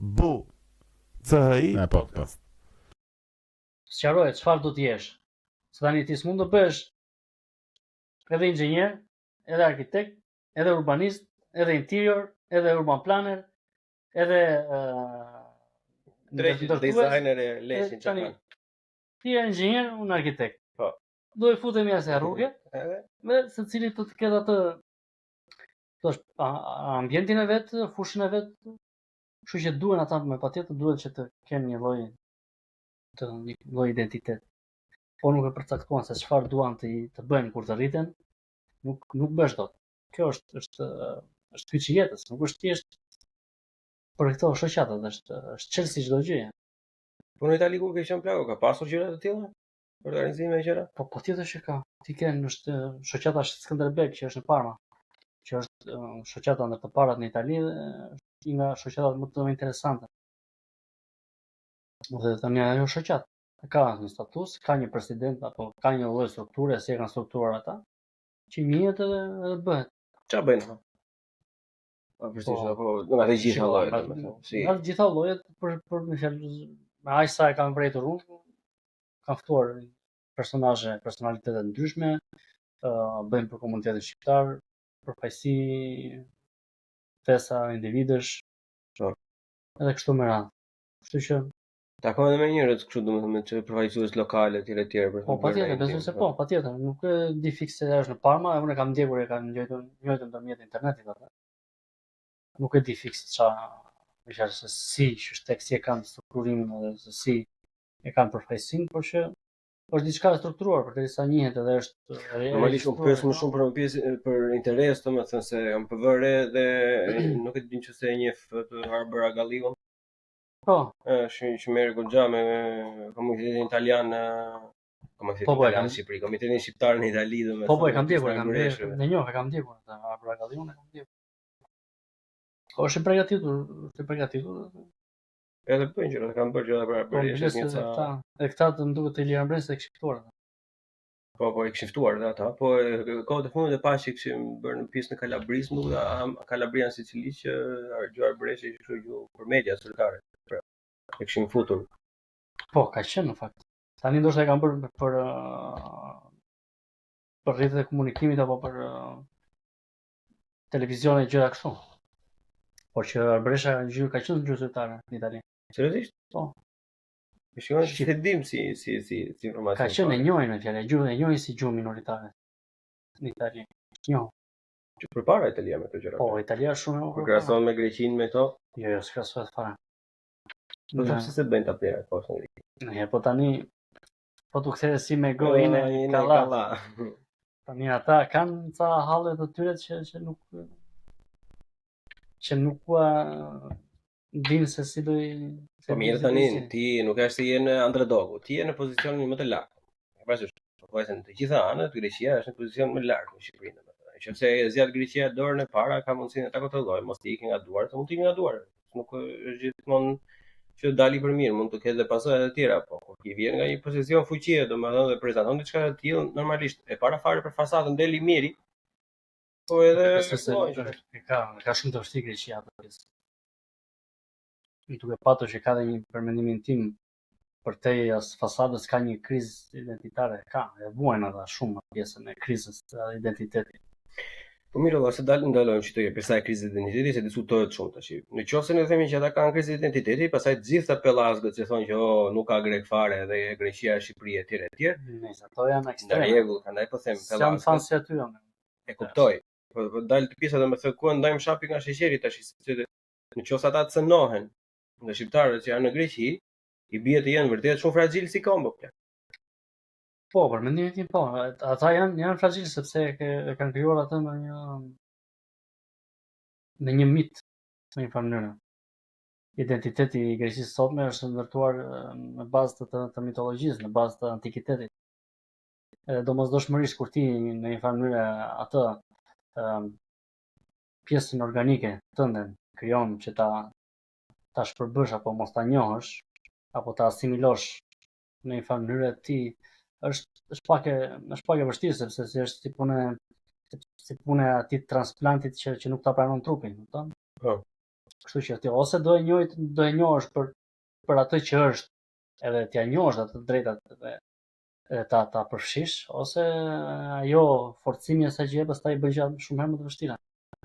Bu CHI Po. Sqarohet çfarë do të jesh. Se tani ti s'mund të bësh edhe inxhinier, edhe arkitekt, edhe urbanist, edhe interior, edhe urban planner, edhe dizajner e leshin që kanë. Ti je inxhinier, unë arkitekt. Po. Do i futemi asaj rruge, me secili të ketë atë ambientin e vet, fushën e vet. Kështu që duhen ata me patjetër duhet që të kenë një lloj identitet. Po nuk e përcaktuan se çfarë duan të bëjnë kur të rriten, nuk bësh dot. Kjo është kyç i jetës, nuk është thjesht për këto shoqatat, është çelësi çdo gjë. Po në Itali ku ke qenë plako, ka pasur gjëra të tilla? Organizime e gjëra? Po patjetër që ka. Ti ke është shoqata Skënderbeg që është në Parma, që është shoqata ndër të parat në Itali dhe është nga shoqatat më të interesante. Dhe tani ajo shoqat ka një status, ka një president apo ka një lloj strukture, si e kanë strukturuar ata, që njihet edhe bëhet. Ç'a bëjnë? Po, nga të gjitha llojet, domethënë. Nga të gjitha llojet për me fjalë me aq sa e kanë vërejtur unë, kanë ftuar personalitete të ndryshme, bëjnë për komunitetin shqiptar, për pajsi, fesa, individësh, edhe kështu me radhë. Kështu që takon edhe me njerëz kështu domethënë që përfaqësues lokale etj për. Po patjetër, besoj se po, patjetër. Nuk e di fikse se është në Parma, unë e kam ndjekur, e kam njëjtën nëpërmjet internetit atë. Nuk e di fikse çfarë, më thashë se si tek si e kanë strukturimin edhe se si e kanë përfaqësinë, por që është diçka e strukturuar përderisa njihet edhe është normalisht unë pyes më shumë për pjesë për interes, domethënë se jam PVR dhe nuk e di nëse e njeh Harbor Agallion. Po. Që merr goxha me komunitetin italian, komunitetin në Shqipëri, komitetin shqiptar në Itali domethënë. Po, e kam ndjekur, në njoh, e kam ndjekur atë Harbor Agallion, e kam ndjekur. Është i përgatitur. Edhe bëjnë gjëra, kanë bërë gjëra për këta. E këta të më duket të Ilian Bresa e kishin ftuar. Po, e kishin ftuar ata, po kohët e fundit e pashë që kishin bërë në pjesë në Kalabris, më duket Kalabria në Sicili që Gjuar Bresha ishte kështu për media zyrtare. E kishin futur. Po, ka qenë në fakt. Tani ndoshta e kanë bërë për rrjetet e komunikimit apo për televizion e gjëra kështu. Por që Bresha ka qenë zyrtare në Itali. Seriozisht? Po. Me shikon që të dim si informacion. Ka qenë e njohin me fjalë, gjuhën e njohin si gjuhë minoritare në Itali. Njoh. Që përpara Italia me këto gjëra. Po, Italia shumë e krahason me Greqinë me këto. Jo, s'krahasohet fare. Po pse se bëjnë ta plerat poshtë në Greqi? Ne, po tani po tu kthej si me gojën e kalla. Tani ata kanë ca halle të tyre që nuk din se si do i... Po mirë tani, ti nuk është se je në underdogu, ti je në pozicionin më të lartë. Parasysh, po në të gjitha anët, Greqia është në pozicion më lart në Shqipëri. Nëse e zgjat Greqia dorën e para, ka mundësinë ta kontrollojë, mos të ikë nga duart, mund të ikë nga duart. Nuk është gjithmonë që dali për mirë, mund të ketë edhe pasojat e tjera, po kur ti vjen nga një pozicion fuqie, domethënë dhe prezanton diçka të tillë, normalisht e para fare për fasadën deli miri. Po edhe ka shumë të vështirë Greqia atë pjesë. Duke patur që ka dhe një përmendimin tim për te as fasadës ka një krizë identitare, e vuajnë ata shumë pjesën e krizës të identitetit. Po mirë, se ndalojmë që të jepë sa e krizë identiteti se diskutohet shumë tash. Në qoftë se ne themi që ata kanë krizë identiteti, pastaj të gjitha pellazgët që thonë që nuk ka grek fare dhe Greqia është Shqipëri etj. Nëse ato janë ekstreme. Në rregull, prandaj po them pellazgët. Janë fansi aty janë. E kuptoj. Po dal të pjesa domethënë ku ndajmë shapi nga sheqeri tash. Në qoftë ata të cënohen nga shqiptarët që janë në Greqi, i bie të jenë vërtet shumë fragjil si kombo. Po, për mendimin tim po, ata janë fragjil sepse e kanë krijuar atë në një mit, në një mënyrë. Identiteti i Greqisë sotme është ndërtuar në bazë të mitologjisë, në bazë të antikitetit. Domosdoshmërisht kur ti në një mënyrë atë pjesën organike tënde krijon që ta shpërbësh apo mos ta njohësh apo ta asimilosh në një mënyrë ti është pak e vështirë sepse është si punë e atij transplantit që nuk ta pranon trupin, kupton? Po. Kështu që ti ose do e njohësh për atë që është, edhe t'ia njohësh atë të drejtat edhe ta përfshish, ose ajo forcimi e saj që jep pastaj bën gjëra shumë herë më të vështira.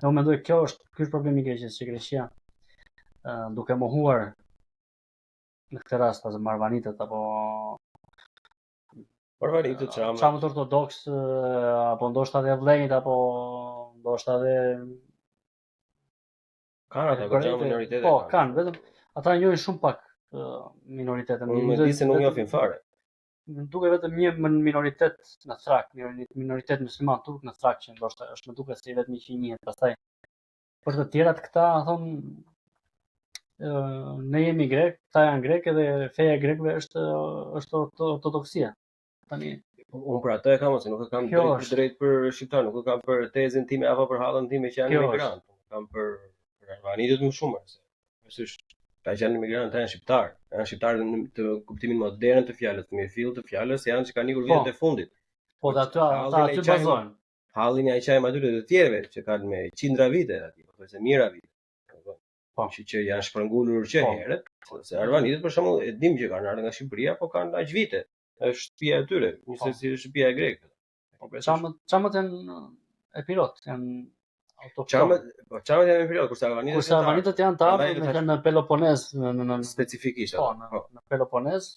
Unë mendoj ky është problemi i Greqisë, që Greqia duke mohuar në këtë rast as marvanitët apo Marvanitët, çamat ortodoks apo ndoshta edhe vllejt apo ndoshta edhe kanë ata goxha minoritete. Po, kanë, vetëm ata njohin shumë pak minoritete. Unë më di se nuk njohin fare. Duke vetëm një minoritet në Thrak, minoritet musliman turk në Thrak që ndoshta është më duket se i vetmi që i njihet. Pastaj për të tjerat këta thonë ne jemi grek, këta janë grek edhe feja e grekëve është ortodoksia. Tani unë për atë e kam ose nuk e kam drejt për shqiptar, nuk e kam për tezën time apo për hallën time që janë migrant. Kam për arvanitët më shumë se. Përsërish ata që janë migrantë janë shqiptar. Janë shqiptar në të kuptimin modern të fjalës, me fill të fjalës, janë që kanë ikur vitet e fundit. Po ata aty bazohen. Hallin e qajmë aty të tjerëve që kanë me qindra vite aty, ose mijëra vite. Po, që janë shpërngulur që herët, se arvanitët për shembull e dim që kanë ardhur nga Shqipëria, po kanë aq vite. Është shtëpia e tyre, njësoj si shtëpia e grekëve. Çamat janë epirot, janë autoktonë. Çamat janë epirot, kurse arvanitët janë të afërt në Peloponez, në specifikisht. Po, në Peloponez,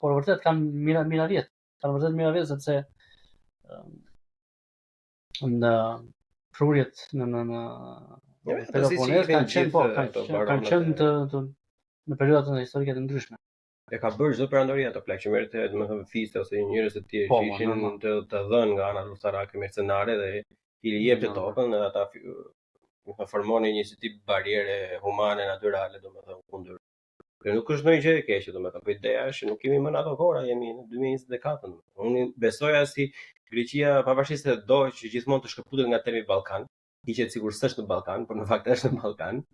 por vërtet kanë mira vjet. Kanë vërtet mira vjet sepse në prurjet në Peloponez kanë qenë në periodat historike të ndryshme. E ka bërë çdo perandori ato plak që merrte, domethënë fiste ose njerëz të tjerë që ishin të dhënë nga ana ushtarake mercenare dhe i jepte tokën edhe ata formonin një tip bariere humane natyrale domethënë kundër. Kjo nuk është ndonjë gjë e keqe domethënë, po ideja është nuk kemi më në ato kohra, jemi në 2024. Unë besoja si Greqia pavarësisht se do që gjithmonë të shkëputet nga temi Ballkan, hiqet sikur s'është në Ballkan, por në fakt është në Ballkan.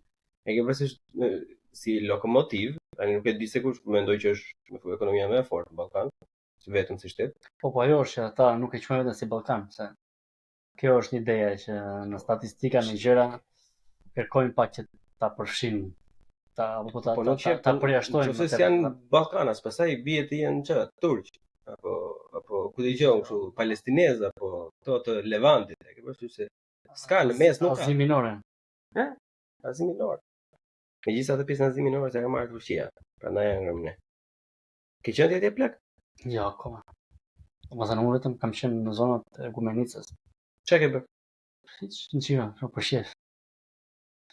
E ke përsëri si lokomotiv, tani nuk e di se kush mendoj që është me ekonomia më e fortë në Ballkan, vetëm si shtet. Po ajo është që ata nuk e quajnë vetëm si Ballkan, se kjo është një ideja që në statistika në gjëra kërkojnë pak që ta përfshin, ta përjashtojnë. Nëse janë Ballkanas, pastaj bie të jenë çfarë, turq, apo ku dëgjon kështu palestinez apo këto të Levantit, e ke parasysh se s'ka në mes nuk ka. Azi minore. Azi minore. Megjithatë pjesën e Azi minore se ka marrë Turqia, prandaj janë ngrënë ne. Ke qenë atje plak? Jo, akoma. Domethënë unë vetëm kam qenë në zonat e Gumenicës. Çka ke bërë? Hiç, në Çiran, për shef.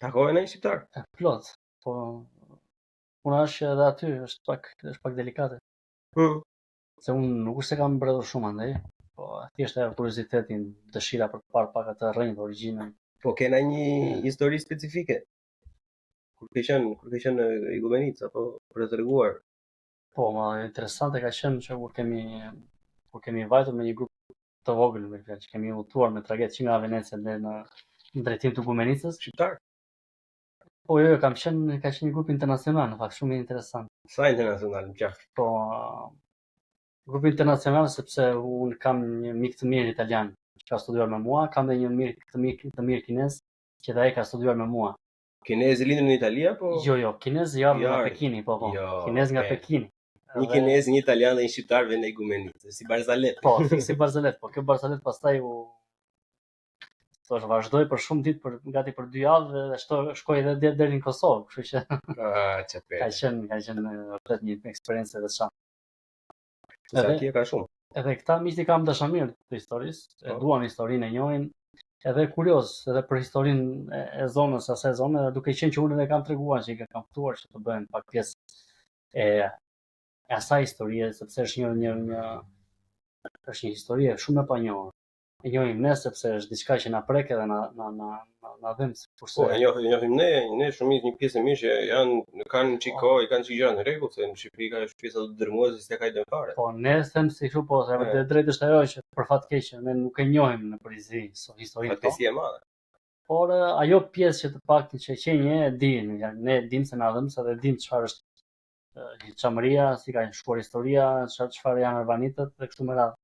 Takove në një shqiptar? Plot, po puna është edhe aty është pak delikate. Se unë nuk është se kam mbredhur shumë andaj, po thjesht ajo kuriozitetin, dëshira për të parë pak atë rrënjë origjinën. Po kena një histori specifike. Kur ke qenë i Gumenicë apo për të treguar? Po, më interesante ka qenë që kur kemi vajtur me një grup të vogël, me që kemi udhëtuar me tragjet që nga Venecia deri në drejtim të Gumenicës, shqiptar. Po jo, ka qenë një grup internacional, në fakt shumë interesant. Sa internacional më qafë? Po, grup internacional sepse unë kam një mik të mirë italian që ka studiuar me mua, kam dhe një mik të mirë kinez që dhe ai ka studiuar me mua. Kinezi lindur në Itali apo? Jo, kinez nga Pekini, po. Kinez nga Pekini. Një kinez, një italian dhe një shqiptar vjen në Gumenicë, si Barzalet. Po, si Barzalet, po kjo Barzalet pastaj vazhdoi për shumë ditë, gati për 2 javë dhe shkoi edhe deri në Kosovë, kështu që ka qenë vërtet një eksperiencë e veçantë. Sa atje ka shumë. Edhe këta miqtë i kam dashamirë të historisë, e duan historinë, e njohin, edhe kurioz, edhe për historinë e zonës, asaj zone, duke qenë që unë edhe kam treguar që i kam ftuar që të bëhen pak pjesë e asaj historie, sepse është është një histori shumë e panjohur. E njohim ne sepse është diçka që na prek edhe na vëm kurse. Po, e njohim ne shumë një pjesë mirë që kanë çiko, i kanë çik gjëra në rregull, se në Shqipëri ka pjesa të dërmuese se ka idën fare. Po, ne them se kështu po, se drejt është ajo që për fat keq ne nuk e njohim në përgjithësi historinë. Fatkeqësi e madhe. Por ajo pjesë që të paktën që qenje e dinë, ne dimë se na dhëmsa dhe dimë çfarë është çamëria, si ka shkuar historia, çfarë janë arvanitët dhe kështu me radhë.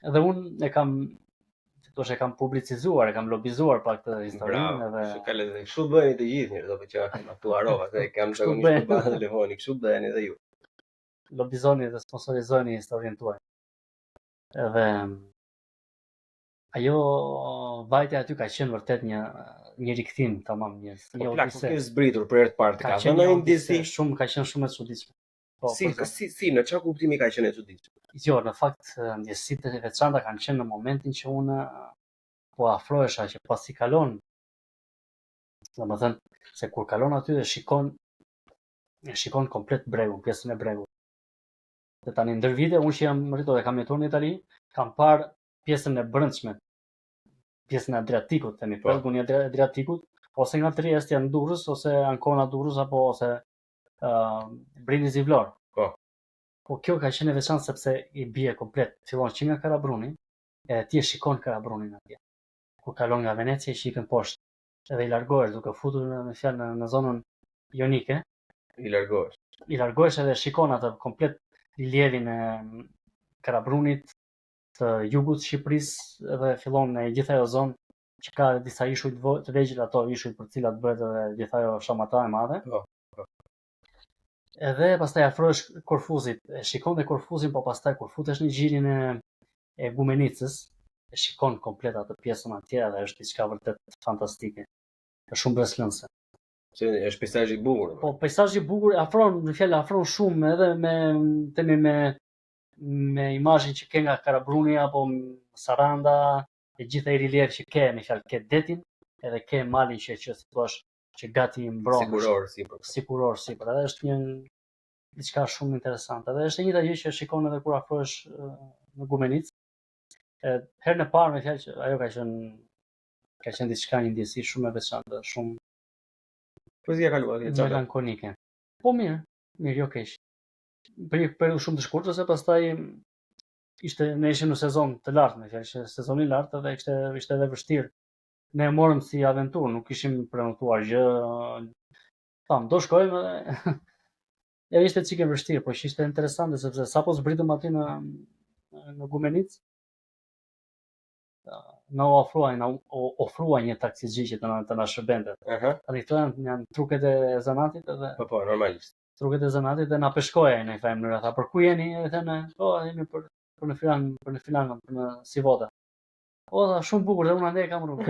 Edhe unë e kam thua e kam publicizuar, e kam lobizuar pak këtë historinë Bravo. edhe Kështu ka le kështu bëheni të gjithë njerëz apo që tu harova se kam Kështu zakonisht bëhen. përballë telefoni, kështu bëheni edhe ju. lobizoni dhe sponsorizoni historinë tuaj. Edhe ajo vajtja aty ka qenë vërtet një rikthim tamam, një Po plak, odise. ke zbritur për herë të parë të Ka ka qenë dhënë një indisi. odise, shumë ka qenë shumë e çuditshme. Po, Si për si në çfarë kuptimi ka qenë e çuditshme? Jo, në fakt ndjesitë e veçanta kanë qenë në momentin që unë po afrohesha që pasi kalon. Domethënë se kur kalon aty dhe shikon komplet bregun, pjesën e bregut. Dhe tani ndër vite unë që jam rritur dhe kam jetuar në Itali, kam parë pjesën e brendshme, pjesën e Adriatikut, themi pegun e Adriatikut, ose nga Trieste janë Durrës, ose Ancona Durrës apo ose Brindisi Vlorë. Po kjo ka qenë e veçantë sepse i bie komplet, fillon që nga Karabruni, edhe ti e shikon Karabrunin atje. Kur kalon nga Venecia i shikën poshtë, edhe i largohesh duke futur në fjalë në zonën jonike, I largohesh. I largohesh edhe shikon atë komplet relievin e Karabrunit, të jugut të Shqipërisë, edhe fillon në gjithë ajo zonë që ka disa ishuj të vegjël, ato ishuj për cilat bëhet edhe gjithë ajo shamata e madhe. Edhe pastaj afrohesh Korfuzit, e shikon dhe Korfuzin, po pastaj kur futesh në gjirin e Gumenicës, e shikon komplet atë pjesën atje dhe është diçka vërtet fantastike. Është shumë breslënse. Se është peizazh i bukur. Po peizazhi i bukur afron shumë edhe me imazhin që ke nga Karabruni apo Saranda, e gjitha i relief që ke, me fjalë ke detin, edhe ke malin që thua që gati mbron. Siguror, sipër. Edhe është një diçka shumë interesante. Edhe është e njëjta gjë që shikon edhe kur afrohesh në Gumenicë. Herën e parë me fjalë që ajo ka qenë diçka, një ndjesi shumë e veçantë, shumë po si ka kaluar atje çfarë? Melankolike. Po mirë, jo keq. Për një periudhë shumë të shkurtër, se pastaj ne ishim në sezon të lartë, me fjalë që sezoni i lartë dhe ishte edhe vështirë. Ne e morëm si aventurë, nuk kishim prenotuar gjë. Tham, do shkojmë edhe ja ishte çike vështirë, po që ishte interesante sepse sapo zbritëm aty në Gumenicë, na ofruan një taksixhi që të na shërbente. Tani këto janë truket e zanatit edhe po normalisht. Truket e zanatit dhe na peshkoja në një mënyrë. Tha, për ku jeni? E thënë, po jemi për në Filan, për në Sivota. O, tha, shumë bukur dhe unë andej kam rrugë.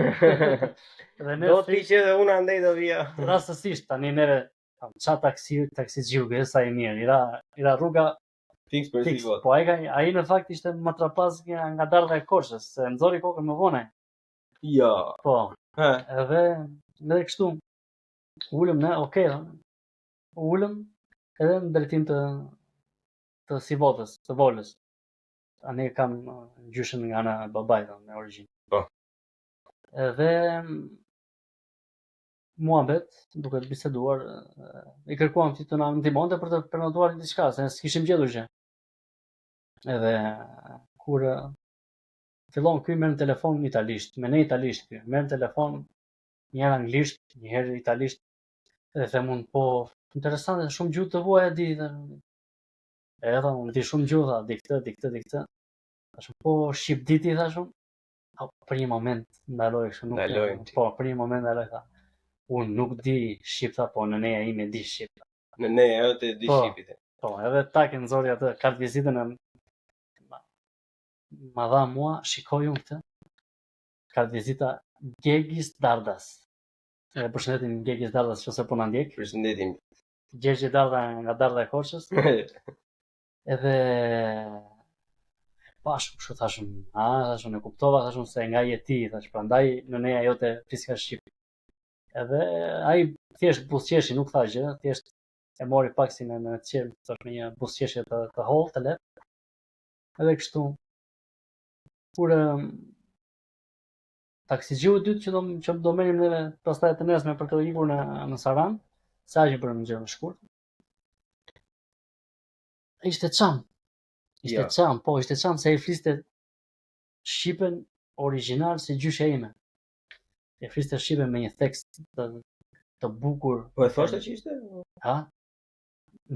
Do t'i që dhe unë andej do vija. Rastësisht, tani neve qa taksixhiu sa i mirë. Ira rruga fix për Sivota. Po ai në fakt ishte matrapaz nga dardha e Korçës, se nxori kokën më vonë. Jo. Po. Edhe kështu ulëm ne, okay. Ulëm edhe në drejtim të Sivotës, të Volës. Ani kam gjyshen nga ana babait me origjinë. Po. Edhe muhabet, duke të biseduar, i kërkuam ti të na ndihmonte për të prenotuar diçka, se ne s'kishim gjetur gjë. Edhe kur fillon ky merr në telefon italisht, me ne italisht ky, merr në telefon një herë anglisht, një herë italisht, edhe them unë, po interesante, shumë gjuhë të vuaja di. Edhe unë di shumë gjuhë, di këtë. Thashun, po shqip di ti, thashun. Për një moment ndaloj kështu, nuk. Po, për një moment ndaloj, tha. Unë nuk di shqip, tha, po nëneja ime di shqip. Nëneja jote di shqipit. Po, edhe tak e nxori atë kartë vizitën e ma dha mua, shikoj unë këtë. Kartë vizita Gegis Dardas. Përshëndetim Gegis Dardas, nëse po na ndjek. Përshëndetim. Gjergje Darda nga Dardha e Korçës. Edhe bashkë kështu thashun, thashun e kuptova, thashun se nga je ti, thash, prandaj nëneja jote fliska shqip. Edhe ai thjesht buzëqeshi, nuk tha gjë, thjesht e mori pak si në qelë, thash, me një buzëqeshje të hollë, të lehtë. Edhe kështu. Kur taksixhiu i dytë që do merrim neve pastaj të nesme për të ikur në Saran, sa që bërëm gjë më shkurt. Ishte çam. Ishte çam se ai fliste shqipen origjinal si gjyshja ime. E fliste shqipen me një tekst të bukur. Po e thoshte që ishte? Ha?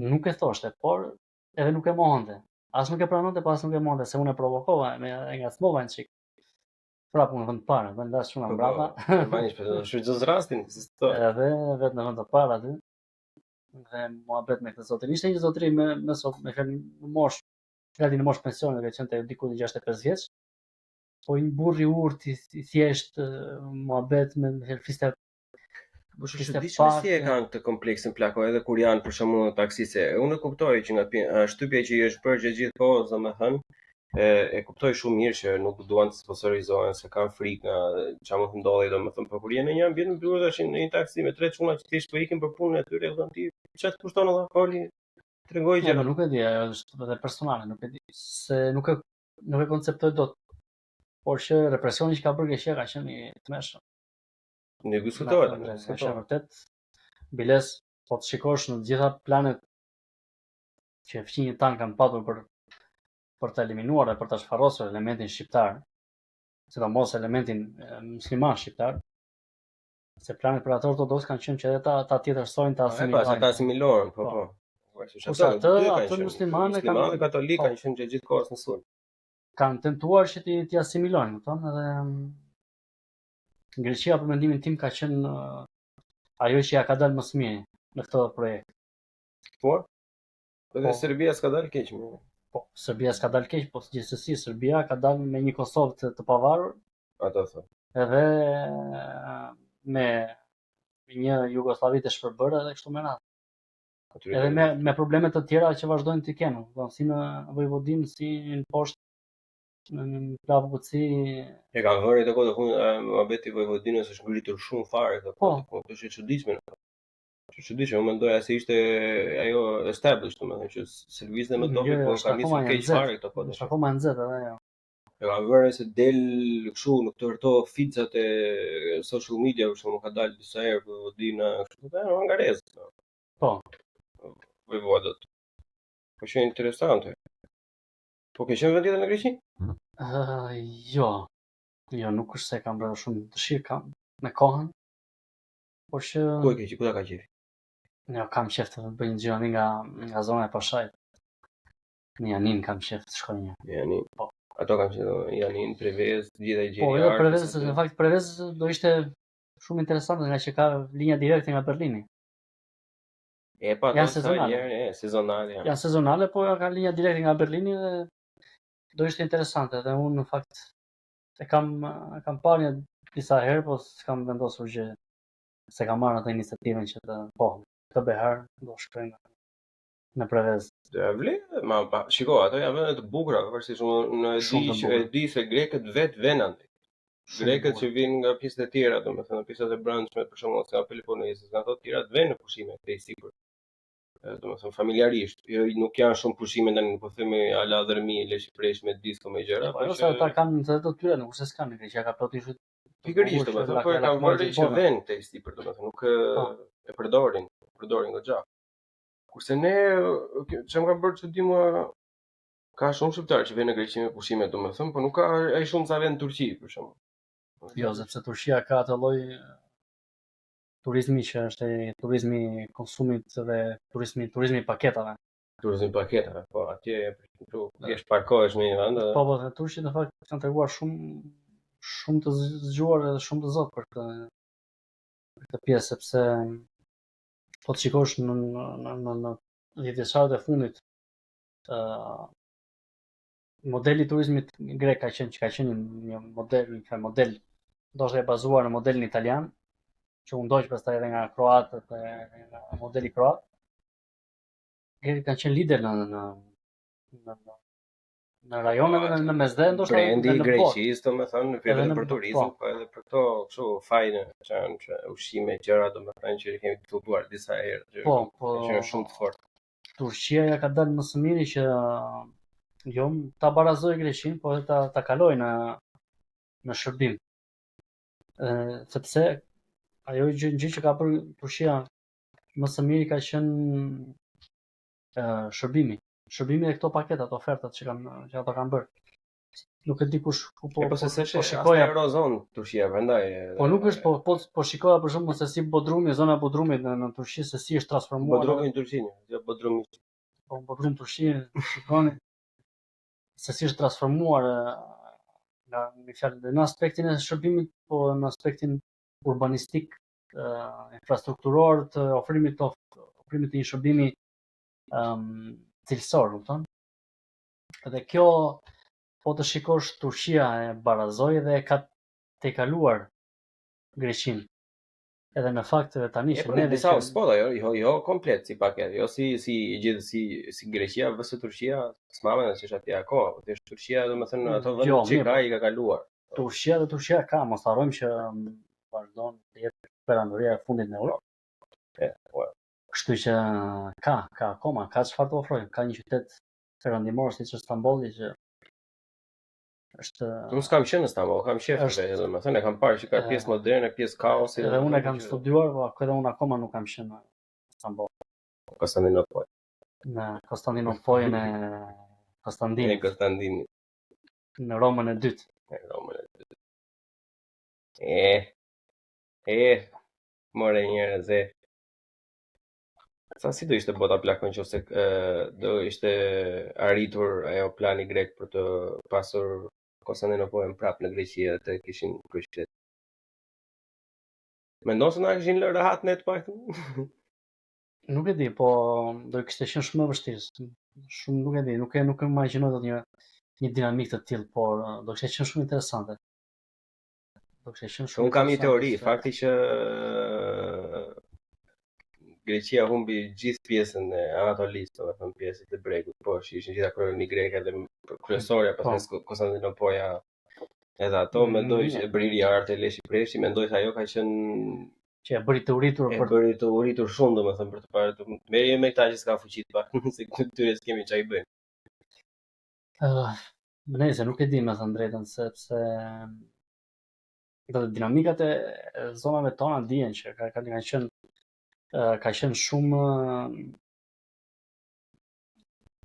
Nuk e thoshte, por edhe nuk e mohonte. As nuk e pranonte, pas nuk e mohonte, se unë e provokova, e ngacmova një çik. prapë në vend të parë, vend lart shumë mbrapa. Vanish për të shfrytzuar rastin, si thua. Edhe vetë në vend të parë aty. Dhe muhabet me këtë zotëri. Ishte një zotëri me fjalë në moshë, gati në moshë pensione, ka qenë diku në 65 vjeç. Po një burr i urtë, i thjesht, muhabet me fliste. Po çuditshme si e kanë këtë kompleksin plako edhe kur janë për shembull në taksi se unë e kuptoj që nga shtypja që i është bërë gjatë kohës, domethënë e kuptoj shumë mirë që nuk duan të sponsorizohen se kanë frikë nga çfarë mund të ndodhi domethënë, por kur janë në një ambient të mbyllur tash në një taksi me 3 çuna që thjesht po ikin për punën e tyre, thonë ti çfarë të kushton edhe alkooli? Tregoj gjë. Nuk e di, ajo është edhe personale, nuk e di. Se nuk e konceptoj dot. Por që represioni që ka bërë Greqia ka qenë i tmeshëm. Ne diskutohet, ka qenë vërtet biles, po të shikosh në të gjitha planet që fqinjët tanë kanë patur për të eliminuar dhe për të shfarosur elementin shqiptar, sidomos elementin musliman shqiptar, se planet për atë ortodoks kanë qenë që edhe ta tjetërsojnë, ta asimilojnë, po. Kurse atë muslimanë katolikë kanë qenë gjithë kohës në sulm. Kanë tentuar që t'i asimilojnë, thonë, edhe Greqia për mendimin tim ka qenë ajo që ja ka dalë më së miri në këtë projekt. Po? Edhe Serbia s'ka dalë keq më. Po, Serbia s'ka dalë keq, po gjithsesi Serbia ka dalë me një Kosovë të pavarur. Ato thonë. Edhe me një Jugosllavi të shpërbërë edhe kështu me radhë. Edhe me probleme të tjera që vazhdojnë të kenë, si në Vojvodinë, si në poshtë në Plavëci. E kanë vënë të kohë muhabeti Vojvodinës është ngritur shumë fare këtë kohë. Po, është e çuditshme. Është çuditshme, unë mendoja se ishte ajo established, domethënë që servisin me topi, po ka nisur keq fare këtë kohë. Është akoma nxehtë edhe ajo. E kanë vënë se del kështu në këto ficat e social media, për shembull, ka dalë disa herë Vojvodina kështu, angarez. Po. Vojvodët. Po është interesante. Po ke qenë vetë në Greqi? Jo, nuk është se kam bërë shumë dëshirë kam me kohën. Por që ku ta ka qefi? Jo, kam qef të bëj një gjë nga zona e Pashajt. Në Janin kam qef të shkoj një. Janin. Po. Ato kanë qenë Janin, Prevez, gjithë ai gjëra. Po, jo, Prevez, në fakt Prevez do ishte shumë interesante nga që ka linja direkte nga Berlini. Pa, janë sezonale. Sezonale. Janë sezonale, po ka linja direkte nga Berlini dhe do ishte interesante. Dhe unë në fakt e kam parë një disa herë, po s'kam vendosur gjë. Se kam marrë atë iniciativën që të behar do shkoj në Prevez. Dhe vle, shiko, ato janë vende të bukura, pavarësisht unë di se grekët vetë venan. Grekët që vinë nga pjesët e tjera, domethënë pjesët e brendshme, për shembull, nga Peloponesi, nga ato të tjera vënë në pushime te sipër. Domethënë familjarisht, nuk janë shumë pushime tani, po themi ala dërmi, lesh fresh me disko me gjëra, po që ata kanë të tyre, nuk se s'kanë, që ka plotisht. Pikërisht, domethënë, po kanë vënë që vën te sipër, domethënë, nuk e përdorin goxha. Kurse ne çam kanë bërë çudi mua ka shumë shqiptarë që vënë në Greqi me pushime, domethënë, po nuk ka ai shumë sa vjen në Turqi, për shembull. Jo, sepse Turqia ka atë lloj turizmi që është turizmi konsumit dhe turizmi paketave. Turizmi paketave, po atje je parkohesh në një vend. Po, turqit në fakt kanë treguar shumë të zgjuar edhe shumë të zot për këtë pjesë, sepse po të shikosh në vjetësarët e fundit modeli i turizmit grek ka qenë një model ndoshta e bazuar në modelin italian, që u ndoq pastaj edhe nga kroatët e nga modeli kroat. Greket kanë qenë lider në rajonet dhe në mesdhe, ndoshta brendi i Greqisë, domethënë, edhe për turizëm, po edhe për këto kështu fajne, që ushqime, gjëra, domethënë që kemi diskutuar disa herë, që janë shumë të fortë. Turqia ja ka dalë më së miri që jo ta barazoj Greqinë, po edhe ta kaloj në shërbim. Sepse ajo gjë që ka bërë Turqia më së miri ka qenë shërbimi dhe këto paketat, ofertat që ato kanë bërë. Nuk e di kush po shikoja Eurozon Turqia prandaj. Po nuk është po shikoja për shembull se si Bodrumi, zona e Bodrumit në Turqi se si është transformuar. Bodrumi në Turqi, jo Bodrumi. Po Bodrum Turqi, shikoni se si është transformuar me fjalë në aspektin e shërbimit, po në aspektin urbanistik, infrastrukturor të ofrimit të një shërbimi cilësor, kupton? Dhe kjo po të shikosh Turqia e barazoi dhe ka tejkaluar Greqinë. Edhe në fakt tani që ne disa spota jo komplet si paket, jo si Greqia vs Turqia, s'mame se është atje akoma, po thjesht Turqia domethënë ato vende që ka i ka kaluar. Turqia ka, mos harrojmë që vazhdon të jetë perandoria e fundit në Europë. Kështu që ka akoma, ka çfarë të ofrojë, ka një qytet perandimor siç është Stambolli që është. Unë s'kam qenë në Stamboll, kam qejf vetë, domethënë e kam parë që ka pjesë moderne, pjesë kaosi. Edhe unë e kam studiuar, po edhe unë akoma nuk kam qenë në Stamboll. Konstantinopol. Në Konstantinopolin e Konstantinit. Në Romën e dytë. More njerëz e. Sa si do ishte bota plak nëse do ishte arritur ajo plani grek për të pasur Konstantinopolin prapë në Greqi dhe të kishin kryeqytet. Mendon se na kishin lënë rahat ne të paktën? Nuk e di, po do kishte qenë shumë e vështirë. Shumë nuk e di, nuk e imagjinoj dot një dinamikë të tillë, por do kishte qenë shumë interesante. Unë kam një teori, fakti që Greqia humbi gjithë pjesën e Anatolisë, domethënë pjesën e bregut, po ishin gjitha koloni greke dhe kryesorja pas Konstantinopoja. Edhe ato mendoj që e bëri arte Leshi Preshi, mendoj se ajo ka qenë që e bëri të uritur shumë, domethënë për të parë merrje me këta që s'ka fuqi të pak, se këtyre s'kemi çfarë i bëjnë. Nëse nuk e di me thënë drejtën, sepse dinamikat e zonave tona dihen që ka qenë shumë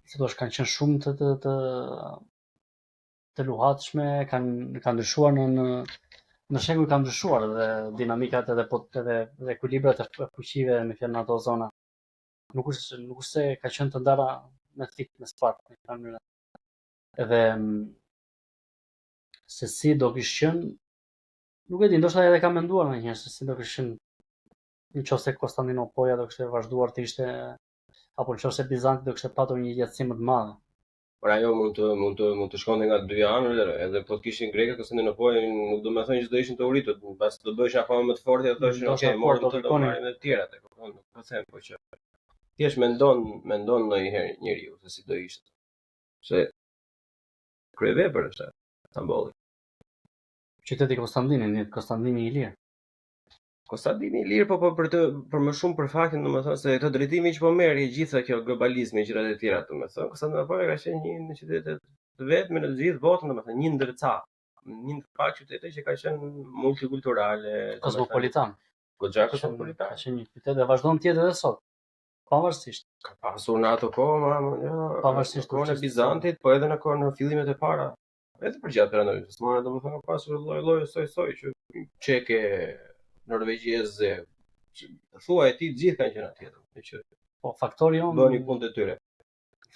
si thua, kanë qenë shumë të luhatshme, kanë ndryshuar në shekuj kanë ndryshuar dhe dinamikat edhe ekuilibrat e fuqive me fjalë në ato zona. Nuk është se ka qenë të ndara me thik me spak në këtë mënyrë. Edhe se si do kishte qenë, nuk e di, ndoshta edhe kam menduar ndonjëherë se si do kishte qenë nëse Konstantinopoja do kishte vazhduar të ishte, apo nëse Bizanti do kishte patur një gjatësi më të madhe. Por ajo mund të shkonte nga dy anët, edhe po të kishin grekët Konstantinopolin, nuk do të thonë që do ishin të uritur, pas do bëheshin akoma më të fortë dhe thoshin, "Ok, morëm të marrim të tjerat." Nuk po them, po që thjesht mendon ndonjëherë njeriu se si do ishte. Se kryevepër është Stambolli. Qyteti Konstantini i lirë. Konstantini i lirë, po për më shumë për faktin, domethënë se këtë drejtimi që po merri gjitha kjo globalizmi e gjërat e tjera, domethënë Konstantinopoli ka qenë një qytet të vetëm në të gjithë botën, domethënë një ndër ca, një ndër pak qytete që ka qenë multikulturale, kozmopolitan. Goxha kozmopolitan. Ka qenë një qytet dhe vazhdon të jetë edhe sot. Pavarësisht. Ka pasur në ato kohë, pavarësisht kohën e Bizantit, po edhe në kohën e fillimit të para. Edhe për gjatë perandorisë, domethënë ka pasur lloj soi që çeke norvegjezë, thua e ti gjithë kanë qenë atje. Po faktori jon bëni punë të tyre.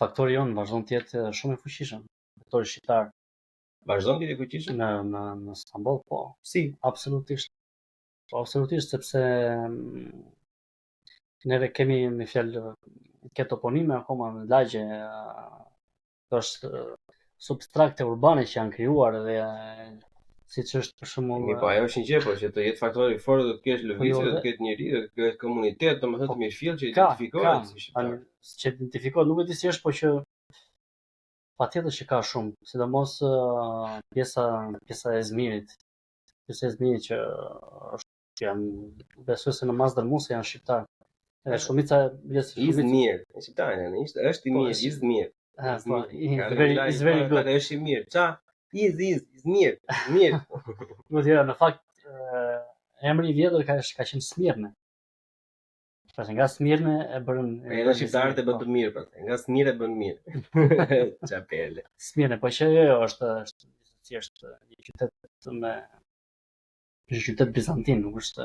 Faktori jon vazhdon të jetë shumë i fuqishëm. Faktori shqiptar vazhdon të jetë i fuqishëm në Stamboll, po. Si, absolutisht. Po absolutisht, sepse neve kemi me fjalë këtë toponime akoma në lagje, është substrakte urbane që janë krijuar dhe siç është për shembull. Po ajo është një gjë, por që të jetë faktori fort do të kesh lëvizje, do të ketë njerëz, do të ketë komunitet, domethënë të mirëfillt që identifikohet si shqiptar. Që identifikohet, nuk e di si është, por që patjetër që ka shumë, sidomos pjesa e Izmirit. Pjesa e Izmirit që janë, besoj se në mas dërmuese janë shqiptar. Edhe shumica Izmir, shqiptarë, është i mirë, Izmir. Is very good. Është i mirë. Ça? Izmir. Do të në fakt emri i vjetër ka qenë Smirne. Pastaj nga Smirne e bën edhe shqiptarët e bën të mirë pastaj. Nga Smirne e bën mirë. Çapele. Smirne, po që jo është një qytet me një qytet bizantin, nuk është.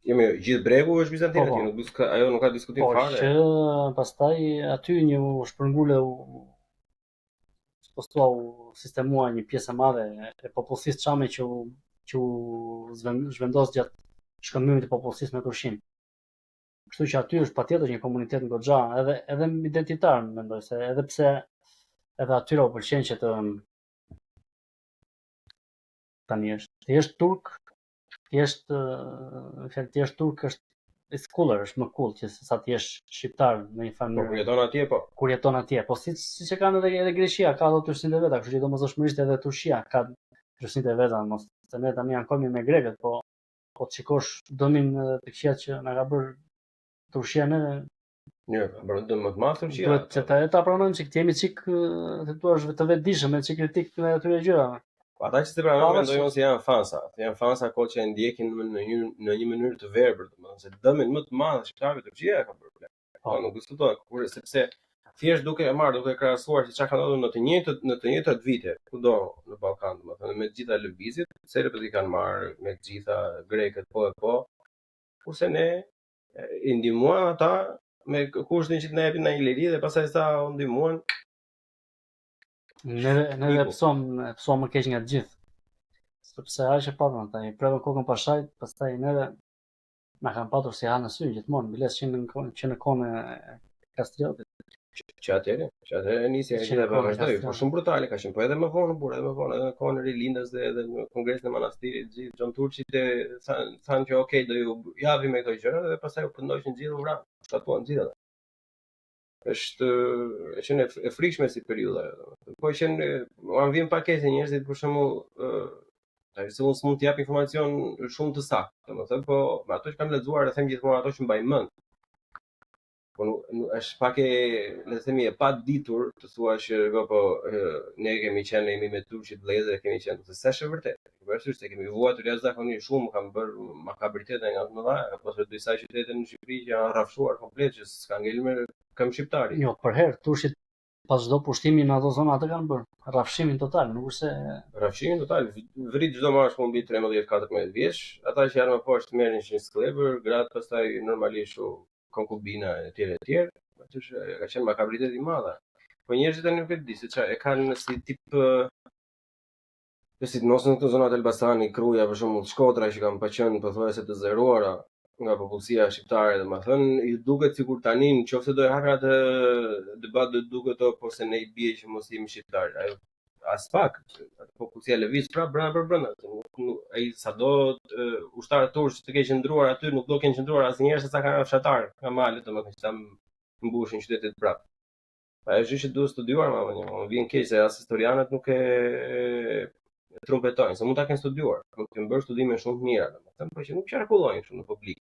Jemi gjithë bregu është bizantin aty, ajo nuk ka diskutim fare. Po që pastaj aty një u shpërngule postua u sistemua një pjesë e madhe e popullsisë çame që u zhvendos gjatë shkëmbimit të popullsisë me Turqinë. Kështu që aty është patjetër një komunitet goxha, edhe identitar, mendoj se edhe pse edhe atyre u pëlqen që tani ti je turk, ti je turk është it's cooler, është më cool që sa ti je shqiptar në një farë Po kur jeton atje po. kur jeton atje. Po siç e kanë edhe Greqia, ka ato turqsinë e veta, kështu që domosdoshmërisht edhe Turqia ka turqsinë e veta, mos se ne tani ankohemi me grekët, po të shikosh dëmin të këqija që na ka bërë Turqia ne Jo, bërë dëm më të madh Turqia. duhet që ta pranojmë që jemi çik të thua të vetëdijshëm, me çik kritik në atyre gjërave. Ata që të pranojnë mendojnë se janë fansa. Janë fansa që e ndjekin në një mënyrë të verbër, domethënë se dëmin më të madh shqiptarëve Turqia ka bërë. Po nuk diskutohet, sepse thjesht duke krahasuar se çka ka ndodhur në të njëjtat vite, kudo në Ballkan, domethënë me të gjitha lëvizjet, serbët i kanë marrë me të gjitha grekët po. Kurse ne i ndihmuam ata me kushtin që të na japin një liri dhe pastaj sa u ndihmuan. Ne psuam më keq nga të gjithë. Sepse ajo që patëm ata, i prevën kokën pashajt, pastaj neve na kanë patur si hanë në sy gjithmonë, biles që në kohën e Kastriotit. Që atëherë nisi e gjitha për vazhdoj, po shumë brutale ka qenë, po edhe më vonë edhe në kohën e Rilindas dhe edhe në kongresin e manastirit, gjithë Gjon Turqit thanë që okay, do ju japim me këto gjëra dhe pastaj u pëndoshin gjithë u vranë, shtatuan gjithë ata. Është qenë e frikshme si periudha. Po më vjen pakese njerëzit për shembull se unë s'mund të jap informacion shumë të saktë, domethënë, po me ato që kam lexuar e them gjithmonë ato që mbaj mend. Po është pak le të themi e pa ditur të thuash po ne kemi qenë jemi me turqit vëllezër, kemi qenë se s'është e vërtetë. Vërtetësisht e kemi vuajtur jashtëzakonisht shumë, kam bërë makabritete nga të mëdha, ose disa qytete në Shqipëri që janë rrafshuar komplet, që s'ka ngelur me këm shqiptari. Jo, për herë turqit pas çdo pushtimi në ato zona atë kanë bërë rrafshimin total, nuk është se rrafshimin total, vrit çdo mashkull mbi 13-14 vjeç, ata që janë më poshtë merrin një skllëbër, gratë pastaj normalisht konkubina etj. Aty ka qenë makabritet i madhe. Po njerëzit tani nuk e di se çfarë e kanë si tip si mos në këto zonat Elbasani, Kruja, për shembull Shkodra që kanë pa qenë pothuajse të zëruara nga popullsia shqiptare, domethënë i duket sikur tani nëse do e hapin atë debat do duket po se ne i bie që mos jemi shqiptar. Ajo as pak, popullsia lëviz brenda. Ai sado ushtarët turq të kenë qëndruar aty nuk do të kenë qëndruar asnjëherë se sa kanë fshatar nga malet, domethënë që ta mbushin qytetet prapë. Pa e që duhet studiuar, më vjen keq se as historianët nuk e trumpetojnë, se mund ta kenë studiuar, mund të bërë studime shumë të mira, domethënë, por që nuk qarkullojnë shumë në publik.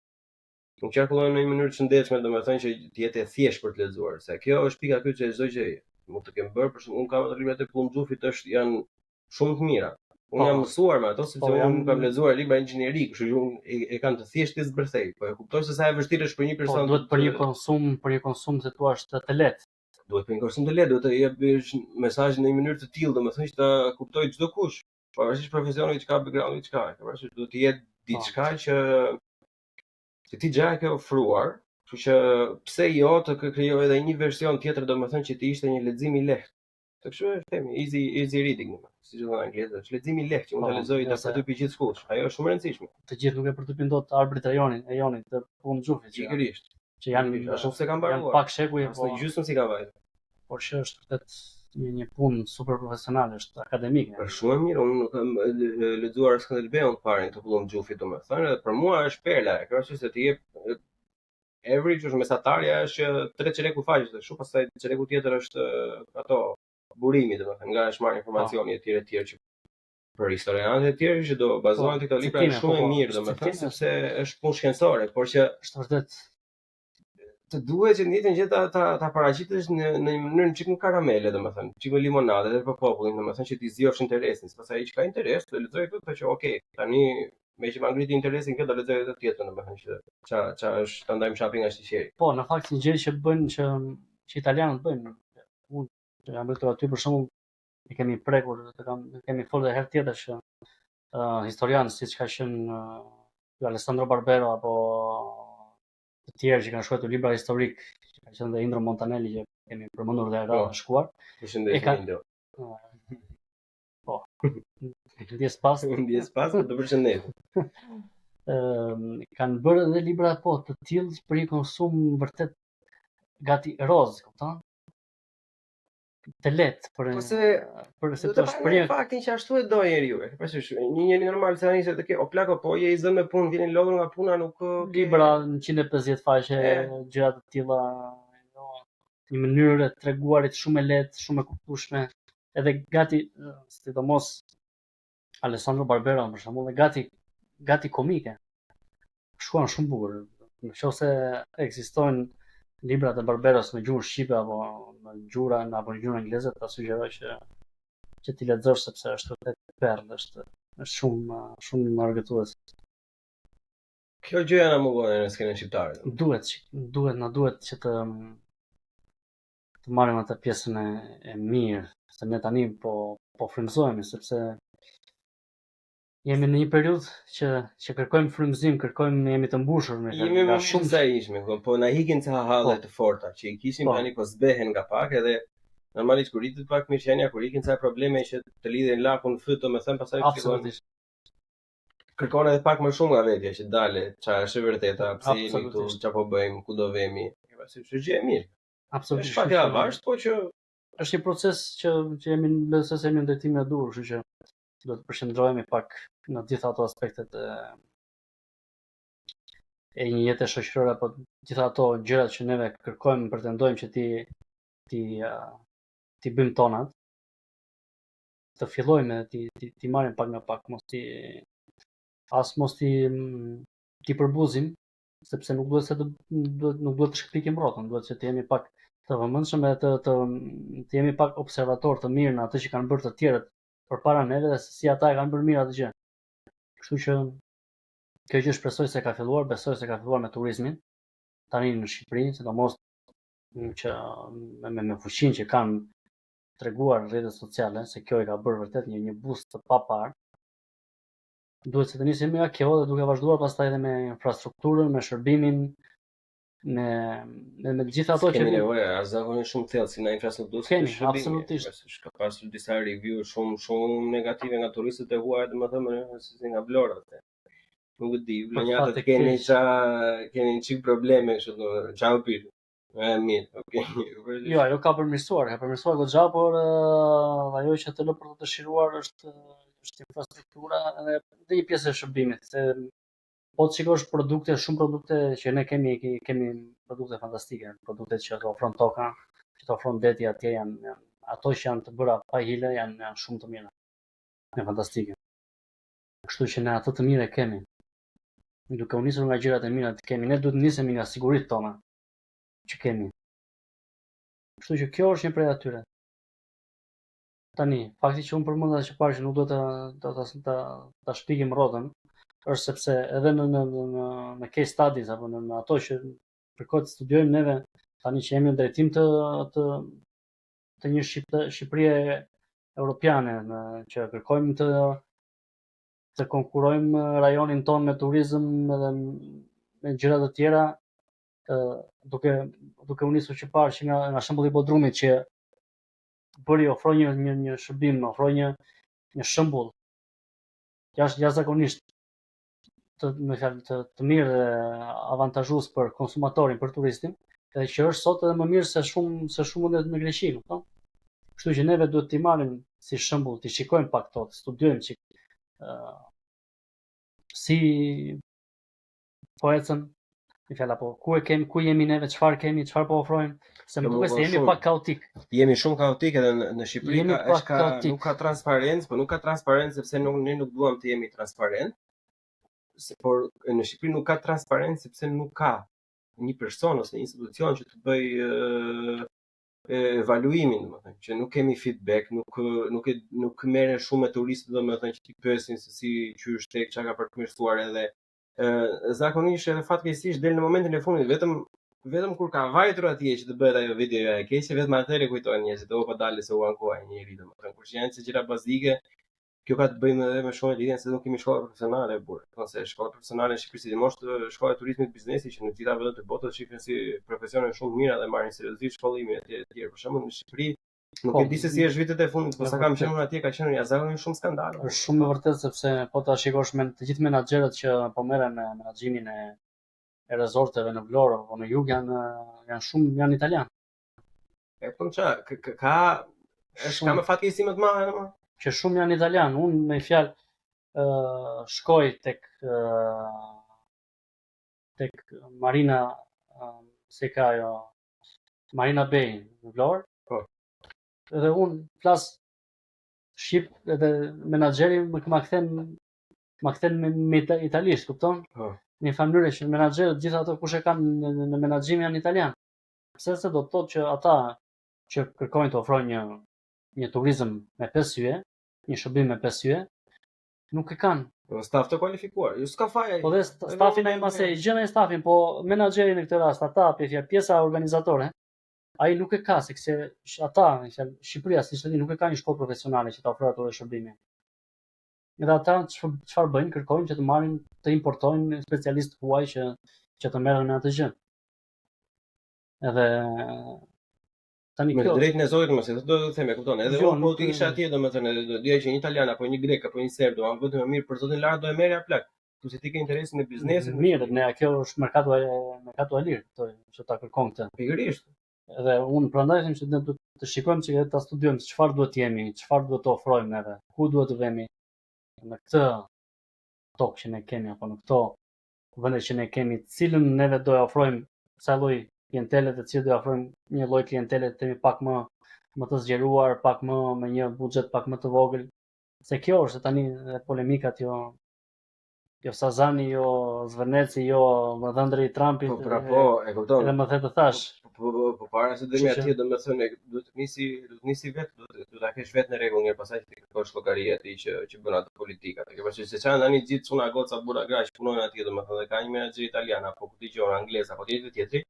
Nuk qarkullojnë në një mënyrë të shëndetshme, domethënë që të jetë e thjeshtë për të lexuar, se kjo është pika kyçe e çdo gjëje. Mund të kem bërë, për shembull, unë kam librat e Plumxhufit janë shumë të mira. Unë jam mësuar me ato sepse unë kam lexuar libra inxhinieri, kështu që unë e kam të thjeshtë zbërthej, po e kuptoj se sa e vështirë është për një person. Duhet për një konsum se thua është të lehtë. Duhet për një konsum të lehtë, duhet të jepësh mesazhin në një mënyrë të tillë, domethënë që ta kuptojë çdo kush. Pavarësisht profesionit që ka background-i çka, pavarësisht duhet të jetë diçka që ti gjaj ke ofruar, kështu që pse jo të krijoj edhe një version tjetër, domethënë që të ishte një lexim i lehtë. Kështu e themi, easy reading, siç e thonë anglezët, është lexim i lehtë që mund ta lexojë aty për gjithë shkollës. Ajo është shumë e rëndësishme. Të gjithë nuk e përtypin dot arbrit rajonit të Plumxhufit. Sigurisht. Që janë ashtu se kanë mbaruar. Janë pak shekuj apo gjysmë si ka vajtë. Por që është vërtet një punë super profesionale, është akademike. Është shumë e mirë, unë nuk kam lexuar Skënderbeun të parën të Plumxhufit, domethënë, dhe për mua është perla, krahasisht se të jep average është mesatarja është 3 çeleku faqe, kështu pastaj çeleku tjetër është ato burimi, domethënë nga është marrë informacioni etj që për historianët e tjerë që do bazohen te këto libra është shumë e mirë, domethënë sepse është punë shkencore, por që është vërtet të duhet që në jetën gjë ta paraqitesh në një mënyrë çik karamele, domethënë, çik me limonadë edhe për popullin, domethënë që ti zgjofsh interesin, sepse ai që ka interes të lexojë këtë, thotë që okay, tani me që ma ngriti interesin këtë do lexoj edhe tjetër, domethënë që ça është ta ndajmë shopping as sheqeri. Po, në fakt një gjë që bëjnë që italianët bëjnë. Unë jam bërë aty për shembull, ne kemi prekur, kemi folur edhe herë tjetër që historianë siç ka qenë Alessandro Barbero apo të tjerë që kanë shkruar libra historik, që ka qenë dhe Indro Montanelli që kemi përmendur dhe ra shkuar. Përshëndetje Indro. Po. Ndjes pas. Ndjes pas, po të përshëndet. Kanë bërë edhe libra po të tillë për një konsum vërtet gati roz, kupton? Të lehtë për se Do të të shpreh faktin që ashtu e do njeriu. Parasysh, një njeri normal se tani se të ke o plako po je i zënë me punë, vjen lodhur nga puna, nuk libra në 150 faqe, gjëra të tilla, një mënyrë të treguarit shumë e lehtë, shumë e kuptueshme, edhe gati, sidomos Alessandro Barbero për shembull, gati komike. Shkruan shumë bukur. Nëse ekzistojnë libra të Barberos në gjuhën shqipe apo në gjuhën angleze, ta sugjeroj që ti lexosh sepse është vërtet perlë, është shumë argëtues. Kjo gjëja na mungon në skenën shqiptare. Duhet që të marrim atë pjesën e mirë, se ne tani po frymëzohemi sepse jemi në një periudhë që kërkojmë frymëzim, jemi të mbushur me nga shumë sa ishme, po na hikin ca halle të forta që i kishim tani po zbehen nga pak edhe normalisht kur rritet pak mirëqenia, kur ikin ca probleme që të lidhen lakun fyt, domethënë pastaj absolutisht kërkon edhe pak më shumë nga vetja që dale, çfarë është e vërteta, pse jemi këtu, çfarë po bëjmë, ku do vemi. Është gjë e mirë. Absolutisht. Është pak e avasht, po që është një proces që jemi në ndërtimin e dur, kështu që do të përshëndrohemi pak në gjitha ato aspektet e një jete shoqërore, apo gjitha ato gjërat që neve kërkojmë, pretendojmë që ti bëjmë tonat, të fillojmë ti marrim pak nga pak, mos ti përbuzim, sepse nuk duhet të shkëpikim rrotën, duhet që të jemi pak të vëmendshëm e të jemi pak observator të mirë në atë që kanë bërë të tjerët përpara neve dhe si ata e kanë bërë mirë atë gjë. Kështu që kjo gjë besoj se ka filluar me turizmin tani në Shqipëri, sidomos që me fuqinë që kanë treguar rrjetet sociale, se kjo i ka bërë vërtet një boost të paparë. Duhet të nisim nga kjo dhe duke vazhduar pastaj edhe me infrastrukturën, me shërbimin, me gjitha ato që kemi nevojë zakonisht shumë thellë si në infrastrukturë. Absolutisht. Ka pasur disa review shumë negative nga turistët e huaj, domethënë si nga vlorat. Nuk e di, vlonjatët keni një çik probleme kështu, çau pyet. Mirë, okay. Jo, ajo ka përmirësuar goxha, por ajo që të lë për të dëshiruar është infrastruktura edhe një pjesë e shërbimit. Se po të shikosh shumë produkte që ne kemi produkte fantastike, produkte që të ofron toka, që të ofron deti atje janë ato që janë të bëra pa hile, janë shumë të mira. Janë fantastike. Kështu që ne ato të mira kemi. Duke u nisur nga gjërat e mira që kemi, ne duhet të nisemi nga siguritë tona që kemi. Kështu që kjo është një prej atyre. Tani, fakti që unë përmenda që parë që nuk do ta shpikim rrotën, është sepse edhe në case studies apo në ato që kërkohet të studiojmë neve, tani që jemi në drejtim të një Shqipërie europiane, që kërkojmë të konkurrojmë rajonin ton me turizëm edhe me gjëra të tjera, duke u nisur që parë që nga shembulli i Bodrumit që ofroi një shërbim, ofroi një shembull jashtëzakonisht të mirë dhe avantazhues për konsumatorin, për turistin, edhe që është sot edhe më mirë se shumë në Greqi, kupton? Kështu që neve duhet t'i marrim si shembull, t'i shikojmë pak këto, të studiojmë çik si po ecën, në fjalë apo ku jemi neve, çfarë kemi, çfarë po ofrojmë, se më duket se jemi pak kaotik. Jemi shumë kaotik edhe në Shqipëri nuk ka transparencë, po nuk ka transparencë sepse ne nuk duam të jemi transparent. Por në Shqipëri nuk ka transparencë sepse nuk ka një person ose një institucion që të bëj evaluimin, domethënë, që nuk kemi feedback, nuk merren shumë me turistët, domethënë që ti pyesin se si qysh tek çka ka përmirësuar edhe zakonisht edhe fatkeqësisht del në momentin e fundit vetëm kur ka vajtur atje që të bëhet ajo videoja e keqe, vetëm atëherë kujtojnë njerëzit, po dalë se u ankoa një njerëz, domethënë kur janë se gjëra bazike. Kjo ka të bëjë edhe me shumë lidhjen se nuk kemi shkolla profesionale burr. Ose shkolla profesionale në Shqipëri, sidomos shkolla e turizmit biznesi që në të gjitha vendet e botës shihen si profesione shumë mira dhe marrin seriozisht shkollimin e tjerë. Për shembull në Shqipëri Nuk e di se si është vitet e fundit, po sa kam qenë unë atje ka qenë jashtëzakonisht shumë skandale. Është shumë e vërtetë sepse po ta shikosh me të gjithë menaxherët që po merren me menaxhimin e rezorteve në Vlorë apo në jug janë italianë. E po ka me fatkeqësi më të madhe, më. Që shumë janë italianë. Unë me fjalë shkoj tek Marina se ka ajo Marina Bay në Vlorë. Po. Edhe unë flas shqip edhe menaxheri ma kthen me italisht, kupton? Po. Në një mënyrë që menaxherët gjithë ato kush e kanë në menaxhim janë italianë. Pse se do të thotë që ata që kërkojnë të ofrojnë një turizëm me 5 yje, një shërbim me 5 yje, nuk e kanë. Staf të kualifikuar, ju s'ka faja. Po dhe stafin ai mase i gjen ai stafin, po menaxheri në këtë rast ata pjesa organizatore, ai nuk e ka se ata, Shqipëria si shteti nuk e ka një shkollë profesionale që ta ofrojë ato shërbime. Edhe ata çfarë bëjnë, kërkojnë që të marrin, të importojnë specialistë huaj që të merren me atë gjë. Edhe tani me kjo drejtën e Zotit më se do të them, e kupton. Edhe unë po të isha atje domethënë, do dija që një italian apo një grek apo një serb do vetëm më mirë për zotin lart do e merrja plak. Tu se ti ke interesin e biznesit. Mirë, ne kjo është merkatu e lirë, që ta kërkon këtë. Pikërisht. Edhe unë prandaj them që ne duhet të shikojmë që ta studiojmë çfarë duhet të jemi, çfarë duhet të ofrojmë neve, ku duhet të vemi në këtë tokë që ne kemi apo në këto vende që ne kemi, cilën neve do ja ofrojmë sa lloj klientele të cilët do ja ofrojmë një lloj klientele të themi pak më të zgjeruar, pak më me një buxhet pak më të vogël. Se kjo është tani polemikat jo Sazani, jo Zverneci, jo Madhandri Trumpit. Po, e kupton. Edhe më the të thash. Po para se dëmi atje domethënë duhet të nisi vetë, duhet ta kesh vetë në rregull mirë pastaj ti kërkosh llogari atij që bën atë politika. Ke parasysh se çan tani gjithë çuna goca burra gra që punojnë atje domethënë dhe ka një menaxher italian apo ku dëgjon anglez apo tjetri.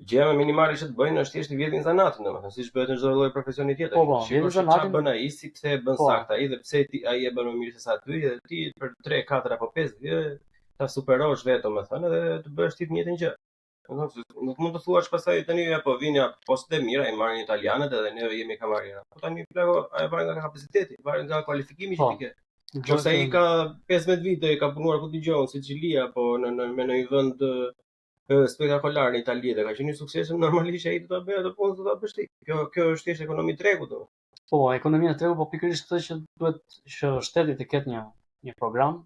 Gjëja më minimale që të bëjnë është thjesht i vjedhin zanatin, domethënë siç bëhet në çdo lloj profesioni tjetër. Po, vjedhin zanatin. Bën ai, si pse e bën saktë ai dhe pse ai e bën më mirë se sa ty, dhe ti për 3, 4 apo 5 vjet ta superosh vetë, domethënë, edhe të bësh ti të njëjtën gjë. Nuk mund të thuash pastaj tani apo vini apo s'të mirë, ai marrin italianët edhe ne jemi kamarierë. Po tani plako ai varet nga kapaciteti, varet nga kualifikimi që ti ke. Nëse ai ka 15 vite, ka punuar ku dëgjon, si Sicilia apo në një vend spektakolar në Itali dhe ka qenë një sukses, normalisht ai do ta bëjë atë punë, do ta bësh ti. Kjo është thjesht ekonomi tregu do. Po, ekonomia tregu, po pikërisht këtë që duhet që shteti të ketë një program,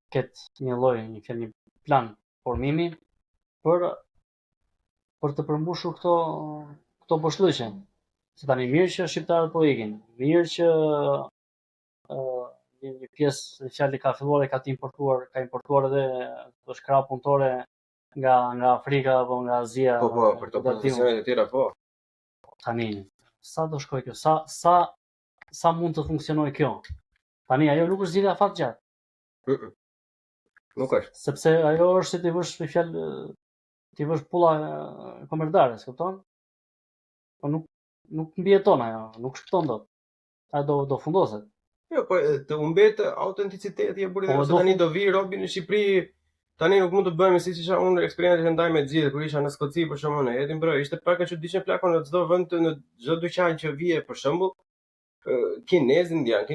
ketë një plan formimi për të përmbushur këto boshllëqe. Se tani mirë që shqiptarët po ikin, mirë që një pjesë fjalë ka filluar ka importuar edhe të shkrap punëtore nga Afrika apo nga Azia. Po, për të profesionet e tjera po. Tani sa do shkoj kjo? Sa mund të funksionojë kjo? Tani ajo nuk është zgjidhja fat gjatë. Nuk është. Sepse ajo është si ti vësh fjalë ti vësh pulla kombëtare, kupton? Po nuk mbijeton ajo, nuk shpëton dot. Ajo do fundoset. Jo, po të humbet autenticiteti e burimit. Tani do vi robi në Shqipëri. Tani nuk mund të bëjmë siç isha unë eksperiencë që ndaj me xhir kur isha në Skoci për shembull, në Edinburgh, ishte pak e çuditshme plakon në çdo vend, në çdo dyqan që vije për shembull, kinez indian,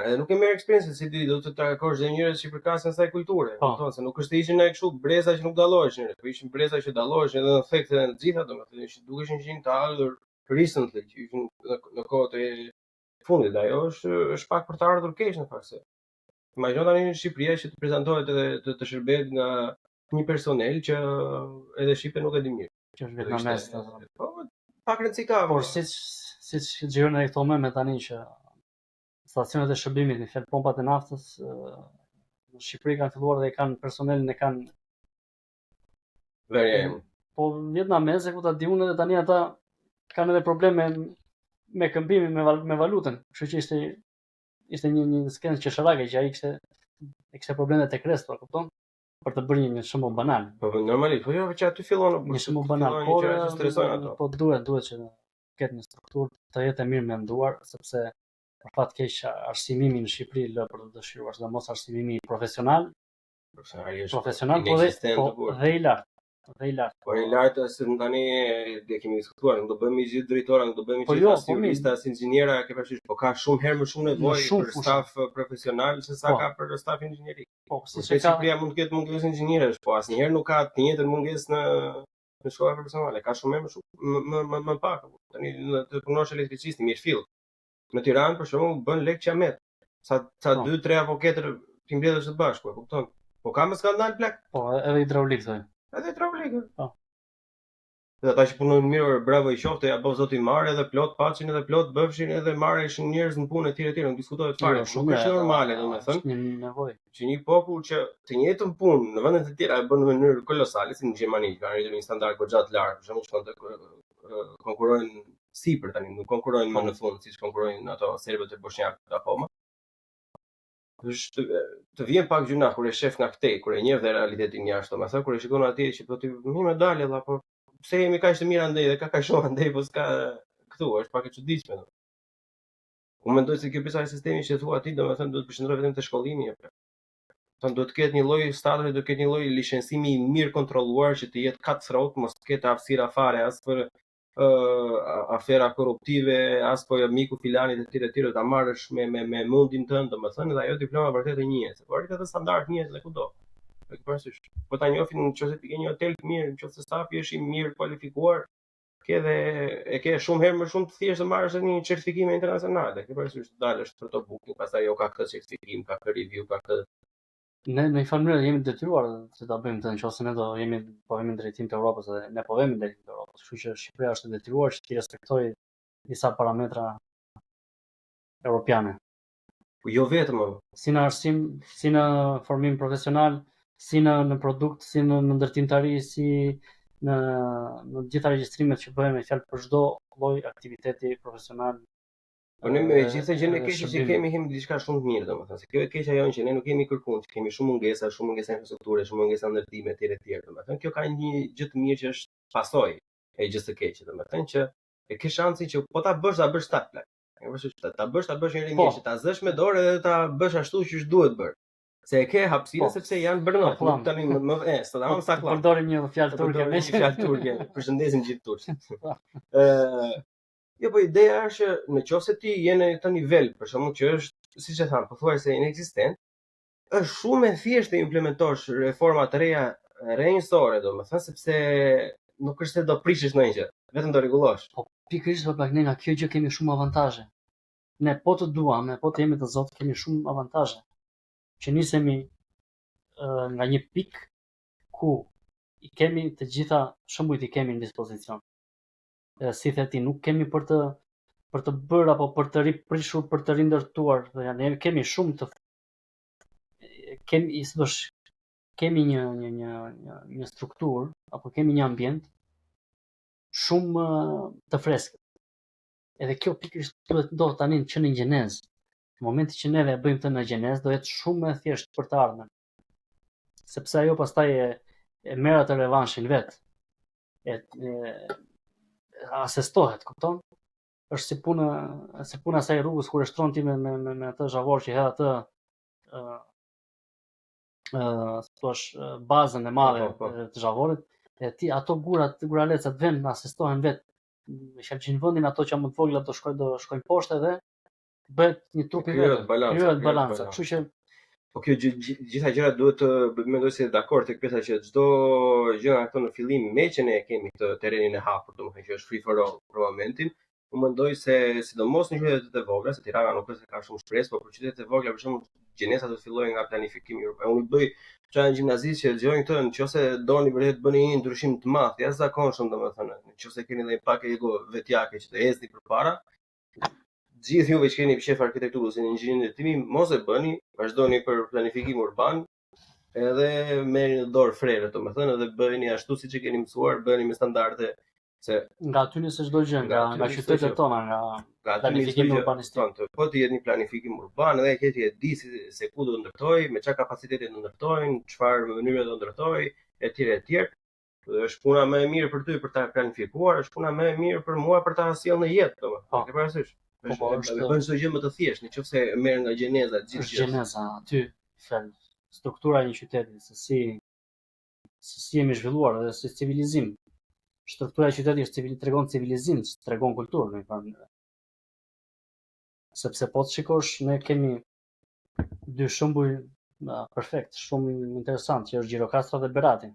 edhe nuk e merr eksperiencën se ti do të takosh dhe njerëz që përkasin asaj kulture, kupton se nuk është të ishin ai kështu breza që nuk dalloheshin, po ishin breza që dalloheshin edhe në efekte të gjitha, domethënë dukeshin që të ardhur recently, që ishin në kohët e fundit. Ajo është pak për të ardhur keq në fakt. Imagjino tani në Shqipëri që të prezantohet edhe të shërbehet nga një personel që edhe shqipe nuk e di mirë. Që është vietnamez. Po, pak rëndësi ka. Por siç xhirojnë këto me tani që stacionet e shërbimit, në fjalë pompat e naftës në Shqipëri kanë filluar dhe kanë personelin e kanë verjem. Po vietnameze ku ta di unë edhe tani ata kanë edhe probleme me këmbimin me valutën. Kështu që ishte një skenë që shërake që ai kishte probleme tek resto, kupton? Për të bërë një shembull banal. Po normalisht, po jo që aty fillon një shembull banal, por stresojnë ato. Po duhet që ketë një strukturë të jetë e mirë menduar, sepse për fat keq arsimimi në Shqipëri lë për të dëshiruar, sidomos arsimimi profesional, po dhe i lartë. Dhe i lartë. Por i lartë se tani e kemi diskutuar, nuk do bëhemi gjithë drejtora, nuk do bëhemi Po gjithë jo, as po jurista, as inxhiniera, ke parasysh, po ka shumë herë më shumë nevojë shumë për fushë. staf profesional se sa Po. ka për staf inxhinierik. Po, si Kurse që ka Shqipëria mund të ketë mungesë inxhinierësh, po asnjëherë nuk ka të njëjtën mungesë në shkolla profesionale, ka shumë më shumë më pak. Tani të punosh elektricisti mirëfill. Në Tiranë për shembull bën lek qamet. Sa 2-3 avokatër ti mbledhësh të bashku, e kupton? Po ka më skandal plak. po, edhe hidraulik thoj. Edhe hidraulikë. Po. Dhe ata që punojnë mirë, bravo i qoftë, ja bëu zoti marrë edhe plot paçin edhe plot bëfshin edhe marrëshin njerëz në punë etj etj, nuk diskutohet fare. Shumë është normale, domethënë, është një nevojë. që një popull që të njëjtën punë në vende të tjera e bën në mënyrë kolosale, si në Gjermani, kanë arritur një standard goxha të lartë, për shembull, shkon të konkurrojnë sipër tani, nuk konkurrojnë më në fund siç konkurrojnë ato serbët e bosnjakët apo më. Të vjen pak gjuna kur e shef nga këtej, kur e njeh dhe realitetin jashtë, domethënë kur e shikon atje që po ti një medalje dha, po pse jemi kaq të mirë andej dhe ka kaq shumë andej, po s'ka këtu, është pak e çuditshme. Unë mendoj se kjo pjesa e sistemit që thua ti, domethënë duhet të përqendrohet vetëm te shkollimi apo. Domethënë duhet të ketë një lloj statut, duhet të ketë një lloj licencimi i mirë kontrolluar që të jetë cutthroat, mos të ketë hapësira fare as për afera korruptive, as po miku filanit etj ta marrësh me mundin tënd, domethënë dhe ajo diploma vërtet e njihet. Po është edhe standard njihet edhe kudo. E ke parasysh. Po ta njohin nëse ti ke një hotel të mirë, nëse stafi është i mirë kualifikuar, e ke shumë herë më shumë të thjeshtë të marrësh një certifikim internacional. E ke parasysh të dalësh për to booking, pastaj jo ka këtë certifikim, ka këtë review, ka këtë. Ne në një farë mënyrë jemi detyruar që ta bëjmë të nëse ne do jemi në drejtim të Evropës dhe ne po vemi në drejtim të Evropës. Kështu që Shqipëria është e detyruar që të respektojë disa parametra europiane. Po jo vetëm, Si në arsim, si në formim profesional, si në produkt, si në ndërtimtari, si në gjitha regjistrimet që bëhen me fjalë për çdo lloj aktiviteti profesional. Po ne me gjithë gjën e keqe që kemi diçka shumë të mirë, domethënë se kjo e keqja jonë që ne nuk kemi kërkuar, që kemi shumë mungesa infrastrukture, shumë mungesa ndërtime etj. Domethënë kjo ka një gjë të mirë që është pasojë e gjës së keqe, domethënë që e ke shansin që po ta bësh tak plak. Ta bësh një mirë që ta zësh me dorë edhe ta bësh ashtu siç duhet bërë. Se e ke hapësirën sepse janë bërnot, nuk tani më tamam sa kllan. Përdorim një fjalë turke, një fjalë turke. Përshëndesim gjithë turqët. Jo, po ideja është që nëse ti je në këtë nivel, për shembull që është, siç e tham, pothuajse inekzistent, është shumë e thjeshtë të implementosh reforma të reja rrënjësore, domethënë sepse nuk është se do prishësh ndonjë gjë, vetëm do rregullosh. Po pikërisht për ne nga kjo gjë kemi shumë avantazhe. Ne po të duam, po të jemi të Zot, kemi shumë avantazhe. Që nisemi nga një pikë ku i kemi të gjitha shembujt i kemi në dispozicion. Si the ti, nuk kemi për të bërë apo për të riprishur, për të rindërtuar, ne kemi shumë të kemi një strukturë apo kemi një ambient shumë të freskët. Edhe kjo pikërisht duhet ndodhë tani që në gjenezë. Në momenti që neve e bëjmë të në gjenezë, do jetë shumë e thjeshtë për të ardhmen. Sepse ajo pastaj e merr atë revanshin vet. Asestohet, kupton? Është si puna asaj rrugës kur e shtron ti me atë zhavor që hedh atë bazën e madhe të zhavorit, e ti ato guralecat vend asestohen vet. Me shaqin vendin ato që më të vogla do shkojnë poshtë edhe bëhet një trup i vetë. Krijohet balanca. Kështu që po kjo gjitha gjërat duhet të mendoj se dakord tek pjesa që çdo gjë ato në fillim me që ne kemi këtë terrenin e hapur, domethënë që është free for all për momentin. Unë mendoj se sidomos në qytetet e vogla, se Tirana nuk është se ka shumë shpresë, por për qytetet e vogla për shembull gjenesa do të fillojë nga planifikimi urban. Unë bëj çfarë gjimnazistë që dëgjojnë këtë, nëse doni vërtet bëni një ndryshim të madh, jashtëzakonshëm domethënë, nëse keni ndonjë pak ego vetjake që të ecni përpara, gjithë juve që keni shef arkitekturës në inxhinierinë, mos e bëni, vazhdoni për planifikim urban, edhe merrni në dorë frerët, domethënë, edhe bëheni ashtu siç e keni mësuar, bëheni me standarde se nga aty nëse çdo gjë, nga qytetet tona, nga planifikimi urbanistik. Po të jetë një planifikim urban, edhe që ti e di se ku do ndërtoj, me çfarë kapaciteti do ndërtojnë, çfarë mënyre do ndërtoj, etj. Është puna më e mirë për ty për ta planifikuar, është puna më e mirë për mua për ta sjellë në jetë, domethënë. Ke parasysh? Po bën çdo gjë më të thjeshtë, nëse merr nga gjeneza gjithë gjë. Gjeneza aty, struktura e një qyteti, se si se si jemi zhvilluar dhe si civilizim. Struktura e qytetit tregon civilizim, tregon kulturë në një farë mënyrë. Sepse po të shikosh, ne kemi dy shembuj perfekt, shumë interesant, që është Gjirokastra dhe Berati.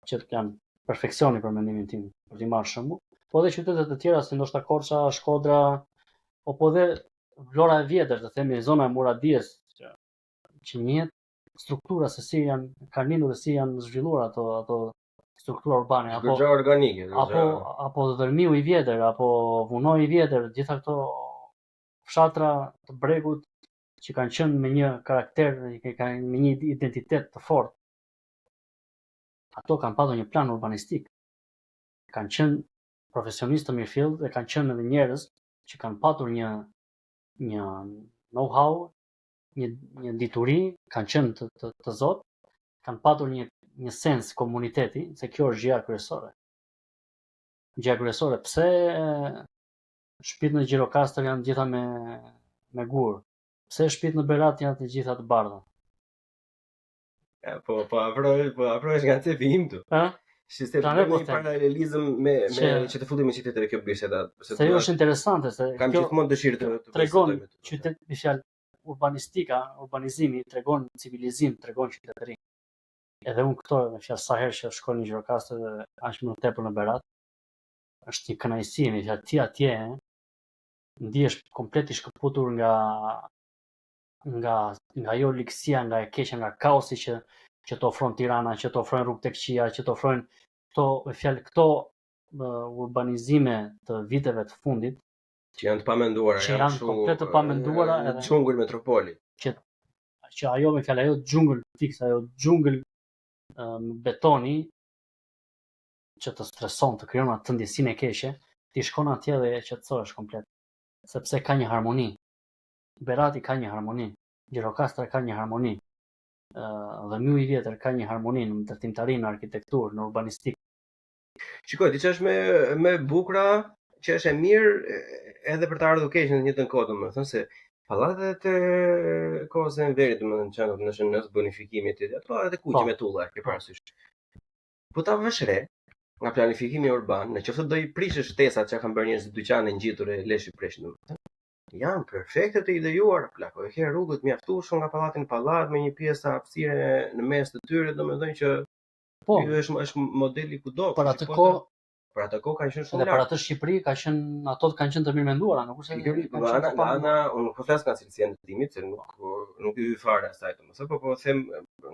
Që janë perfeksioni për mendimin tim, për t'i marrë shembull. Po edhe qytetet e tjera si ndoshta Korça, Shkodra, apo edhe Vlora e Vjetër, të themi zona e Muradies, që njihet struktura se si kanë lindur dhe si janë zhvilluar ato struktura urbane, apo organike, apo Dërmiu i Vjetër, apo Vunoi i Vjetër, gjitha këto fshatra të Bregut që kanë qenë me një karakter, me një identitet të fortë. Ato kanë patur një plan urbanistik. Kanë qenë profesionistë të mirëfillt dhe kanë qenë edhe njerëz që kanë patur një know-how, një dituri, kanë qenë të zot, kanë patur një sens komuniteti, se kjo është gjëja kryesore. Gjëja kryesore, pse shtëpitë në Gjirokastër janë gjitha me gur? Pse shtëpitë në Berat janë të gjitha të bardha? Po afrohesh nga cepi im tu. Si se bëjmë një paralelizëm me që të futemi me qytetet e kjo biseda. Se jo është interesante, se kam gjithmonë dëshirë të tregon qytet, me fjalë urbanistika, urbanizimi tregon civilizim, tregon qytetëri. Edhe unë këto, me fjalë sa herë që shkoj në Gjirokastër dhe aq më tepër në Berat, është një kënaqësi, me fjalë ti atje ndihesh komplet i shkëputur nga ajo likësia, nga e keqja, nga kaosi që të ofron Tirana, që të ofrojnë rrugë tek Qia, që të ofrojnë këto urbanizime të viteve të fundit, që janë të pamenduara, që janë komplet të pamenduara, edhe xhungël metropoli. Që ajo, me fjalë, ajo xhungël fiks, ajo xhungël betoni që të streson, të krijon atë ndjesinë e keqe, ti shkon atje dhe e qetësohesh komplet, sepse ka një harmoni. Berati ka një harmoni, Gjirokastra ka një harmoni, Dërmiu i Vjetër ka një harmoni në ndërtimtari, në arkitekturë, në urbanistik. Shikoj, ti që është me bukra, që është e mirë edhe për të ardhur keq në të njëjtën kohë, domethënë se pallatet e kohës së Enverit, domethënë nëse bonifikimi i ato edhe kuqe me tulla, ke parasysh. Po ta vësh re nga planifikimi urban, nëse do i prishësh shtesat që kanë bërë njerëzit dyqane ngjitur e leshi presh, domethënë janë perfekte të idejuar, plako, e ke rrugët mjaftueshëm nga pallati në pallat me një pjesë hapësire në mes të tyre, domethënë që është modeli kudo. Për atë kohë kanë qenë shumë lart. Për atë Shqipëri ato kanë qenë të mirë menduara, nuk është se unë nuk flas nga cilësia e ndërtimit, se nuk i fare asaj, domethënë, po them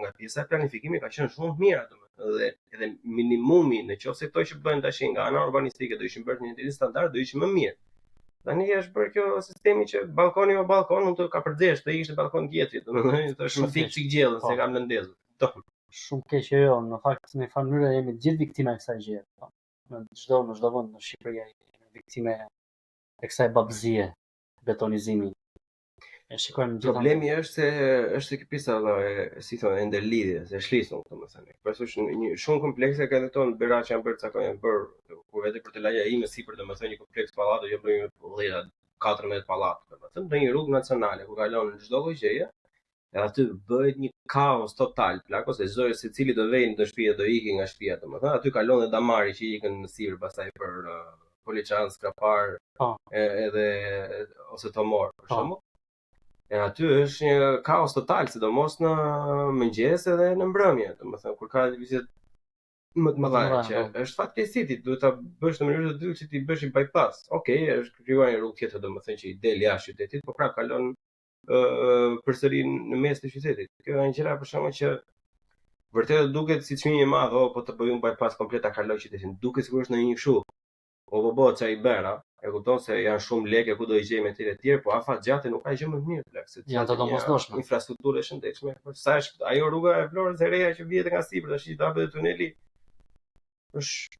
nga pjesa e planifikimit ka qenë shumë mirë, domethënë, edhe minimumi nëse këto që bëhen tash nga ana urbanistike do ishin bërë në një nivel standard, do ishin më mirë. Tani është bërë kjo sistemi që balkoni o balkon, unë të ka përdesht, të ishte balkon tjetrit, domethënë, është më fik çik gjellën se kam lëndezur. Shumë keq jo, në fakt në një mënyrë jemi gjithë viktima e kësaj gjëje. Në çdo vend në Shqipëri jemi viktimë e kësaj babëzie, betonizimi. Problemi është se është kjo pjesa si thonë e ndërlidhjes, e shlisur domethënë. Përsosh një shumë komplekse ka edhe tonë Berat që janë bërë cakon, janë bërë ku vetë për të lajë ime sipër domethënë një kompleks pallati jo bëjmë 14 pallat domethënë në një rrugë nacionale ku kalon çdo lloj gjëje. E aty bëhet një kaos total, plako se çdo secili do vejnë në shtëpi do ikë nga shtëpia domethënë. Aty kalon edhe damari që ikën në sipër pastaj për poliçan, skrapar, edhe ose tomor për shembull. E aty është një kaos total, sidomos në mëngjes edhe në mbrëmje, domethënë kur ka vizitë më të mëdha që është fatkeqësi ti duhet ta bësh në mënyrë të tillë që ti bësh një bypass. Okej, është krijuar një rrugë tjetër domethënë që i del jashtë qytetit, por prapë kalon përsëri në mes të qytetit. Kjo është një gjëra për shkakun që vërtet duket si çmim i madh, po të bëj un bypass komplet ta kaloj qytetin. Duket sigurisht në një kështu. Po çai bëra. E kupton se janë shumë lekë ku do i gjejmë etj etj, po afat gjatë nuk ka gjë më të mirë plak se janë të domosdoshme. Infrastruktura e shëndetshme. Por sa është ajo rruga e Florës e reja që vjet nga sipër, tash i ta bëhet tuneli. Është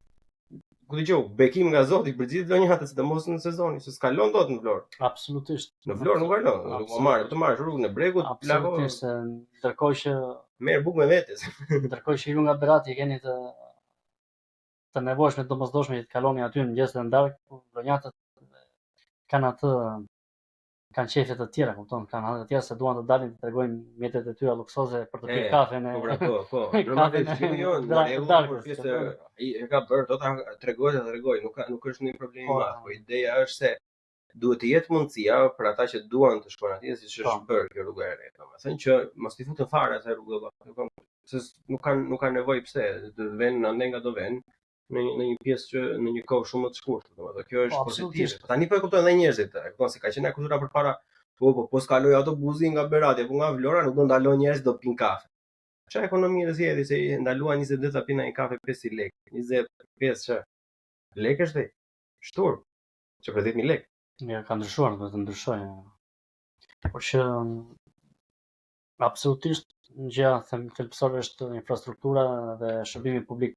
ku dëgjoj, bekim nga Zoti për gjithë vlonjatët, sidomos në sezonin, se s'kalon dot në Florë. Absolutisht. Në Florë nuk kalon. Nuk të marrësh rrugën e Bregut, plako. Absolutisht, ndërkohë që merr bukë me vetes. Ndërkohë që ju nga Berati keni të nevojshme të domosdoshme që të kaloni aty në mëngjes dhe në darkë, vlonjatët kanë atë kanë qefe të tjera, kupton, kanë hanë të tjera se duan të dalin të tregojnë mjetet e tyre luksoze për të pirë kafen e Po. kafen Për pjesë e ka bërë, do ta tregoj, nuk është një problem i madh, po ideja është se duhet të jetë mundësia për ata që duan të shkojnë atje, siç është bërë kjo rrugë e re, domethënë që mos t'i futën fare atë rrugë, se nuk kanë nevojë pse, të vënë ande nga do vënë në një pjesë që në një kohë shumë më të shkurtër, domethënë kjo është pozitive. Tani po e kuptojnë edhe njerëzit, e kupton se ka qenë kultura përpara, po s'kaloj autobusi nga Beratja, po nga Vlora nuk do ndalojnë njerëz do pinë kafe. Çfarë ekonomi e zgjedhni se ndaluan 20 ditë pinë një kafe 5 lekë, 25 çë. Lekë është shtur. Që për 10.000 lekë. Ja, ka ndryshuar, do të ndryshojë. Por që absolutisht gjëja thelbësore është infrastruktura dhe shërbimi publik.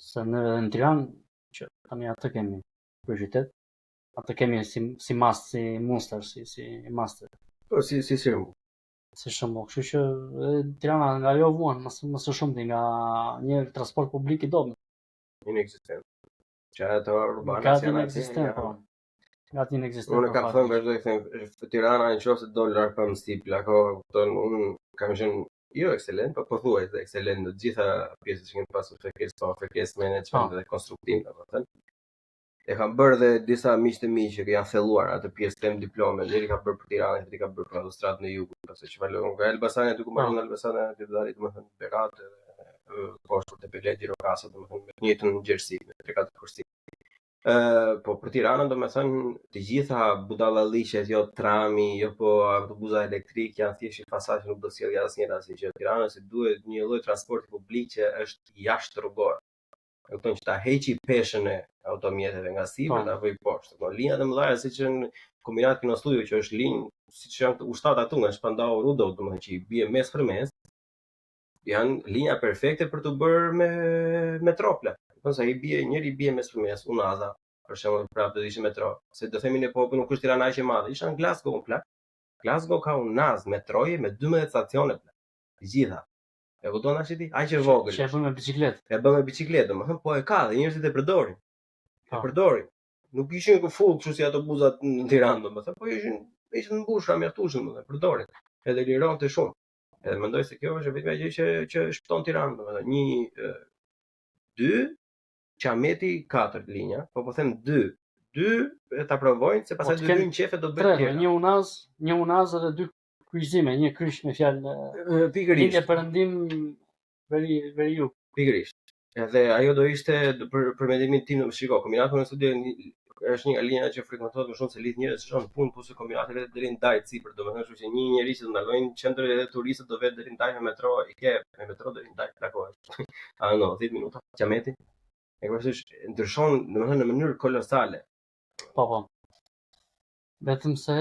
Se në në Tiranë, që tani atë kemi për qytet, atë kemi si mast, si Munster, si master. Po si shembull. Si shembull, kështu që Tirana nga ajo vuan më së shumti nga një transport publik i dobët. Inexistent. Që ato urbane Gati inexistent, po. Gati inexistent. Unë kam thënë vazhdoj të them, Tirana nëse do larg pa mstip, plako, kupton, unë kam qenë jo ekselent, po pothuajse ekselent në të gjitha pjesët që kemi pasur fekes management dhe konstruktim, domethënë. E kam bërë dhe disa miq të mi që janë thelluar atë pjesë tem diplome, njëri ka bërë për Tiranë, tjetri ka bërë për autostradën e Jugut, pasi që valon nga Elbasani aty ku marrën nga Elbasani aty dali domethënë Berat edhe poshtë te Belet Girokasa, domethënë me të njëjtën gjerësi, me 3-4 kursi. Po për Tiranën domethënë të gjitha budallalliqet, jo trami, jo po autobusa elektrik janë thjesht fasad që nuk do sjellë asnjëherë asnjë gjë. Tirana si duhet një lloj transporti publik që është jashtë rrugor. E kupton që ta heqi peshën e automjeteve nga sipër ta vëj poshtë. Po linjat e mëdha siç në kombinat Kino Studio që është linjë siç janë ushtat atu nga Shpandau Rudolf, domethënë që i bie mes për mes, janë linja perfekte për të bërë me metropla. Nëse njëri bie mes për mes, Unaza, për shembull, prapë do ishte metro. Se do themi ne po nuk është Tirana aq e madhe, isha në Glasgow në plak. Glasgow ka Unaz metroje me 12 stacione plak. Të gjitha. E kupton tash ti? Aq e vogël. Që e bën me biçikletë. E bën me biçikletë, domethënë po e ka dhe njerëzit e përdorin. E përdorin. Nuk ishin full kështu si autobusat në Tiranë, domethënë, po ishin mbushura mjaftueshëm, domethënë, përdorin. Edhe lironte shumë. Edhe mendoj se kjo është vetëm ajo që shpëton Tiranën, domethënë 2 Qameti 4 linja, po them 2 ta provojnë se pastaj 2 në qefe do bëjnë tjera. Një Unaz dhe 2 kryqëzime, një kryq me fjalë pikërisht. Linja perëndim veri jug. Pikërisht. Edhe ajo do ishte për mendimin tim, shiko, kombinati Kino Studio është një nga linjat që frekuentohet më shumë se lidh njerëz që në punë, plus kombinati vetë deri në Dajt sipër, domethënë kështu që një njerëz që do ndalojnë qendrën edhe turistët do vetë deri në Dajt me metro, i ke me metro deri në Dajt plakohet. Ah no, 10 minuta. Qameti. E kuptosh, ndryshon domethënë në mënyrë kolosale. Po. Vetëm se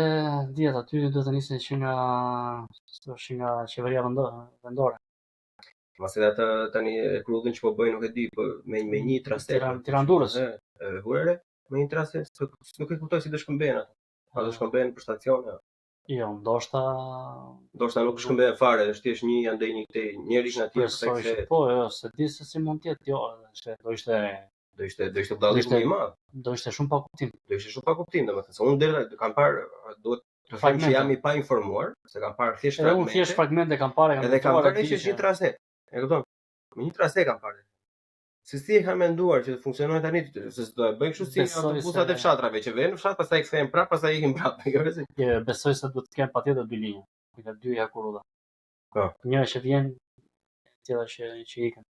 dihet aty do të nisën që nga qeveria vendore. Pasi atë tani rrugën që po bëjnë nuk e di, po me një trasë Tiranë-Durrës. Hurere, me një trasë, nuk e kuptoj si do shkëmben atë. A do shkëmben për stacione? Jo, ndoshta nuk shkëmben fare, është thjesht një andej një këtej, njëri në atje se po, se di se si mund të jetë, jo, se do ishte budallim i madh. Do ishte shumë pa kuptim. Domethënë se unë deri kam parë, duhet të them që jam i pa informuar, se kam parë thjesht fragmente. Unë thjesht fragmente kam parë, edhe kam parë që është një trasë. E kupton? Me një trasë kam parë. Se si e kam menduar që të funksionojë tani, se do e bëjnë kështu si autobusat e fshatrave që vjen në fshat, pastaj kthehen prapë, pastaj ikin prapë. Besoj se duhet të kenë patjetër 2 linja. Ka 2 jakurulla. Po. Njëra që vjen, tjetra që ikën.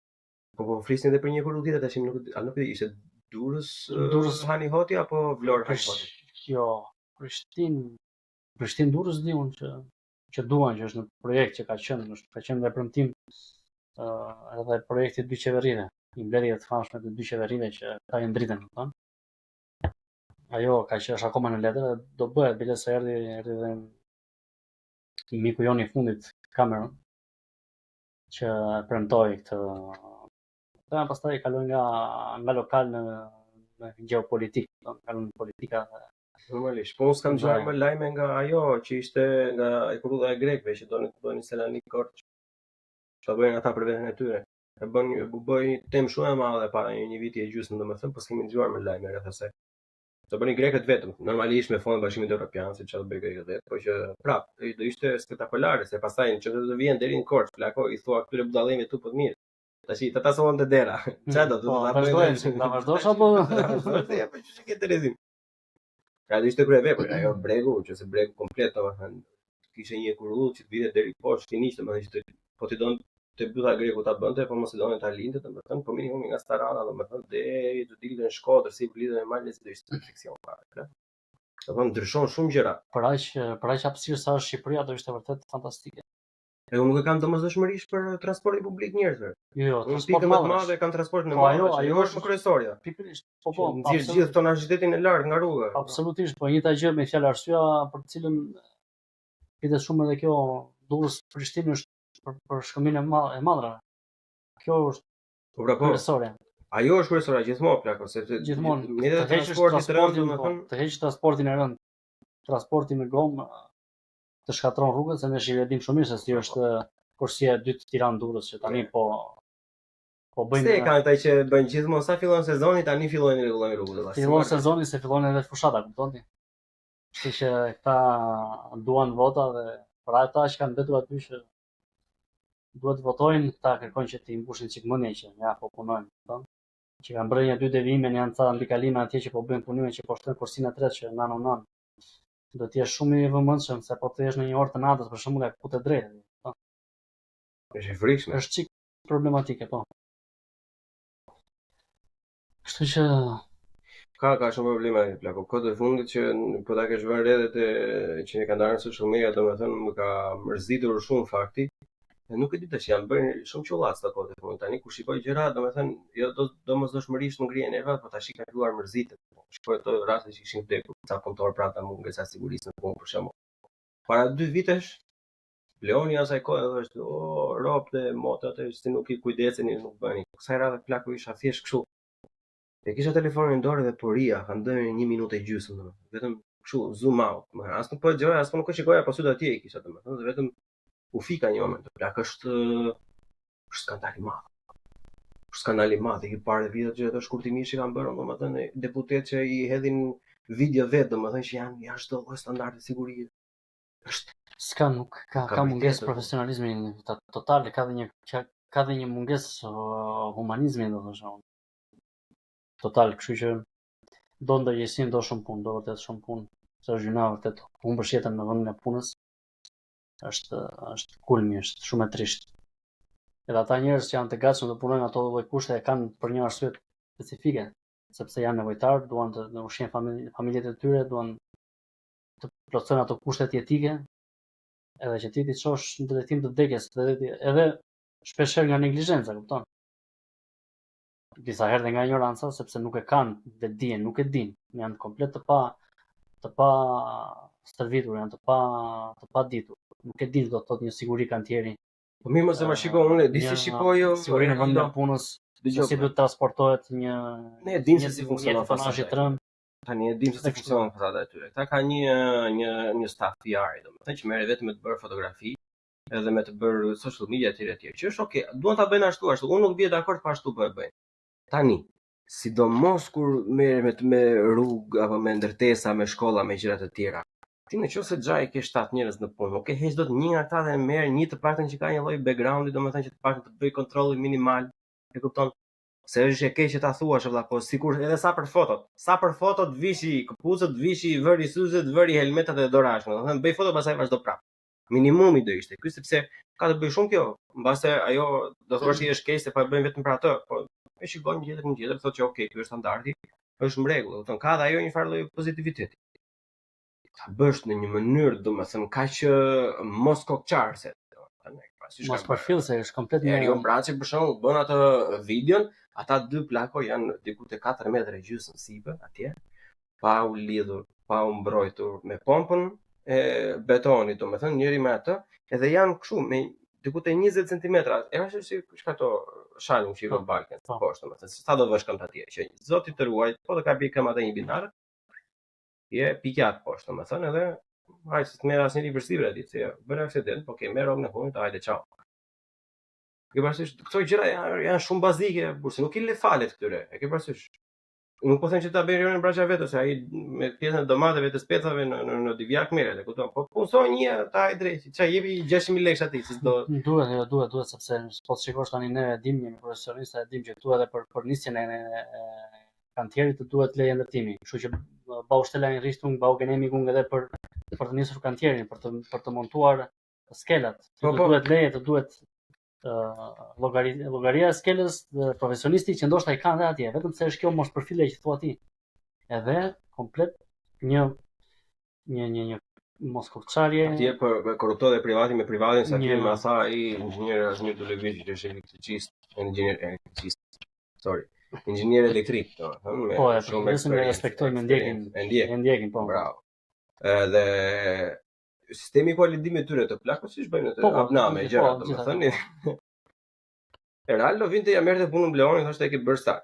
Po flisnin edhe për një jakurull tjetër, tash nuk e di, ishte Durrës Hanihoti apo Vlorë Hanihoti? Jo, Prishtinë Durrës di unë që duan që është në projekt që ka qenë dhe premtim edhe projekti 2 qeverive, i mbledhjeve të famshme të 2 qeverive që ka janë dritën, thonë. Ajo ka që është akoma në letër, do bëhet bilet se erdhi dhe miku jon i fundit Cameron që premtoi këtë. Dhe pastaj kaloi nga lokal në geopolitik, kalon në politika. Normalisht, po s'kam gjuar më lajme nga ajo që ishte nga ekurulla e grekëve që donin Selanik Korç. Çfarë bëjnë ata për veten e tyre? E bëj temë shumë e madhe para një viti e gjysmë, domethënë, po s'kemi dëgjuar më lajme rreth asaj. Do bënin grekët vetëm, normalisht me fondin e Bashkimit Evropian, siç do bëj grekët vetë, por që prapë do ishte spektakolare, se pastaj që do të vjen deri në Korçë, plako i thua këtyre budallëve tu po të mirë. Tash ta tasohen te dera. Çfarë do të vazhdojmë, ta vazhdosh apo vazhdoj apo ç'është ke Terezin? Pra do ishte krye vepër, ajo bregu, që se bregu komplet, domethënë kishte një kurull që të vinte deri poshtë finish, domethënë që po ti don të byta greku ta bënte, po mos e donin ta lindte, domethënë po minimumi nga Starana, domethënë deri të dilte në Shkodër, si lidhen me Malë, do ishte fiksion fare. Domethënë ndryshon shumë gjëra. Për aq hapësirë sa është Shqipëria, do ishte vërtet fantastike. Unë nuk e kam domosdoshmërisht për transportin publik njerëzve. Jo, transporti më të madh kam transportin e madh. Ajo është kryesorja. Pikërisht. Po. Nxjerr gjithë tonazhitetin e lartë nga rruga. Absolutisht, po njëta gjë me fjalë arsyeja për të cilën pite shumë edhe kjo Durrës-Prishtinë është për shkëmbin e Madrave. Kjo është kryesorja. Ajo është kryesorja gjithmonë plako, sepse gjithmonë të heq transportin e rënd. Transporti me gomë të shkatron rrugët, se ne e dim shumë mirë se si është kursia e dytë Tiranë-Durrës, që tani po bëjnë. Se kanë ata që bëjnë gjithmonë sa fillon sezoni, tani fillojnë rregullojnë rrugët. Fillon sezoni se fillon edhe fushata, kuptoni? Kështu që këta duan vota dhe për ata që kanë mbetur aty që duhet të votojnë, këta kërkojnë që të mbushin çik mendje që ja po punojnë, kupton? Që kanë bërë një dy devime, janë ca mbikalime atje që po bëjnë punime që po shtojnë kursinë e tretë që nanon. Do të jesh shumë i vëmendshëm se po të jesh në një orë të natës për shembull nga Kutë drejtë. Është e frikshme. Është çik problematike, po. Kështu që ka shumë probleme plako. Kohët e fundit që po ta kesh vënë rrjetet që ne kanë ndarë në social media, domethënë më ka mërzitur shumë fakti. Nuk e di tash janë bërë shumë qollat ata kohët e fundit. Tani kur shikoj gjëra, domethënë jo domosdoshmërisht më ngrihen nervat, po tash i kanë filluar mërzitet. Shkoj ato raste që ishin vdekur, ca punëtor prapë mungesa sigurisë në punë për shembull. Para 2 vitesh Leoni asaj kohë thoshte, "O, ropt e motrat e si nuk i kujdeseni, nuk bëni." Kësaj radhe plaku isha thjesht kështu. E kisha telefonin në dorë dhe po ria, kanë dhënë 1 minutë e gjysmë domethënë. Vetëm kështu zoom out. As nuk po dëgjoja, as nuk e shikoja, po syt atje i kisha domethënë, vetëm u fika një moment. Plak është skandal i madh. Skandal i madh, i parë videot që ato shkurtimisht kanë bërë, domethënë deputet që i hedhin video vetë, domethënë që janë jashtë çdo lloj standardi sigurie. Është ka mungesë profesionalizmi total, ka dhe një mungesë humanizmi, do të thosh. Total, kështu që do ndërgjegjësim, do shumë punë, do vërtet shumë punë, se është gjuna vërtet humbësh jetën në vendin e punës. Është kulmi, është shumë e trisht. Edhe ata njerëz që janë të gatshëm të punojnë ato lloj kushte e kanë për një arsye specifike, sepse janë nevojtar, duan të ushqejnë familjet e tyre, duan të plotësojnë ato kushtet jetike, edhe që ti çosh në drejtim të vdekjes, edhe shpeshherë nga neglizhenca, kupton? Disa herë dhe nga ignoranca, sepse nuk e kanë dhe dijen, nuk e dinë, janë komplet të pa stërvitur, janë të pa ditur. Nuk e di do të thotë një siguri kantieri. Po mirë mos e më shikoj unë, di si shikoj sigurinë në vendin e punës, si duhet transportohet një ne e dim se si funksionon fasadë. Tani e dim se si funksionon fasada e tyre. Ata kanë një staf PR-i, domethënë që merret vetëm me të bërë fotografi, edhe me të bërë social media etj. Që është okay, duan ta bëjnë ashtu. Unë nuk bie dakord pa ashtu po e bëjnë. Tani, sidomos kur merret me rrugë apo me ndërtesa, me shkolla, me gjëra të tjera. Ti nëse xhaj ke 7 njerëz në punë, nuk e heq dot një nga ata dhe merr një të paktën që ka një lloj backgroundi, domethënë që të paktën të bëj kontrollin minimal. E kupton? Se është e keq që ta thuash vëlla, po sikur edhe sa për fotot vishi këpucët, vishi vëri syzet, vëri helmetat dhe dorashk, domethënë bëj foto pastaj vazhdo prap. Minimumi do ishte. Ky sepse ka të bëjë shumë kjo. Mbase ajo do thosh ti është keq se po e bëjmë vetëm për atë, po e shikon një tjetër, thotë që okay, ky është standardi, është në rregull, domethënë ka dhe ajo një farë lloj pozitiviteti. Ta bësh në një mënyrë, domethënë kaq mos kokçarse. Mos përfillse, është komplet një Erion Braçi për shembull bën atë videon, ata dy plako janë diku te 4 metra e gjysmë sipër atje, pa u lidhur, pa u mbrojtur me pompën e betonit, domethënë njëri me atë, edhe janë kështu me diku te 20 centimetra. E është si çka ato shalun që i vën balkën poshtë, domethënë sa do vesh këmbë atje, që Zoti të ruaj, po të ka bie këmbë atë një binar. Je pikat poshtë, domethënë edhe hajde të merr asnjëri për sipër aty, se bën aksident, po ke merr rrogën e punit, hajde çao. Ke parasysh këto gjëra janë shumë bazike, kurse nuk i le falet këtyre. E ke parasysh? Nuk po them që ta bëjë rionin braça vetë, se ai me pjesën e domateve të specave në Divjak merret, e kupton. Po punson një ta ai drejt. Çfarë jepi 600.000 lekë atij, se do Duhet sepse po të shikosh tani ne e dimë jemi profesionistë, e dimë që këtu edhe për nisjen e kantierit të duhet leje ndërtimi. Kështu që bau shtela një rishtung, bau genemi kung edhe për të nisur kantierin, për të montuar skelat. Të duhet leje, të duhet llogaria e skelës profesionisti që ndoshta i kanë dhe atje, vetëm se është kjo mos përfile që thua ti. Edhe komplet një mos kurçarje. Atje për korruptoi dhe privati me privatin, sa ti më tha ai inxhinier Asmir Dulevici që është elektricist, inxhinier elektrik, domethënë. Po, shumë e respektojmë, ndjekin, po. Bravo. Edhe sistemi po lindimit tyre të plakut siç bëjnë të abname gjëra, domethënë. Eraldo vinte ja merrte punën Bleoni, thoshte e ke bërë sa.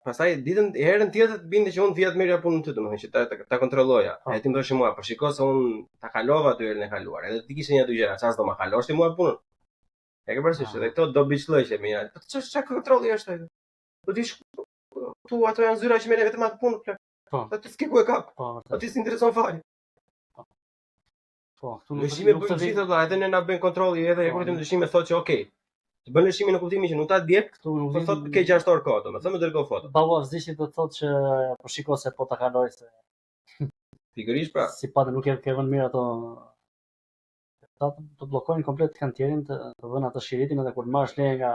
Pastaj herën tjetër binte që unë vjet merrja punën ty, domethënë që ta kontrolloja. E ti më thoshë mua, po shikoj se unë ta kalova aty herën e kaluar. Edhe ti kishe një aty gjëra, çfarë do ma kalosh ti mua punën? E ke parasysh, edhe këto do biçllëqe me ja. Po ç'ka kontrolli është ai? Po ti tu ato janë zyra që merren vetëm atë punë plak. Po. Atë s'ke ku e kap. Po. Aty s'intereson fare. Po, këtu nuk të gjithë valla, edhe ne na bën kontrolli, edhe e kurtim dëshime thotë që okay. Të bën lëshimin në kuptimin që nuk ta diet, këtu po thotë ke 6 orë kohë, domethënë më dërgoj foto. Bau Avziçi do të thotë që po shikoj se po ta kaloj se pikërisht pra. Si patë nuk e ke vënë mirë ato të bllokojnë komplet kantierin, të vënë atë shiritin edhe kur marrësh leje nga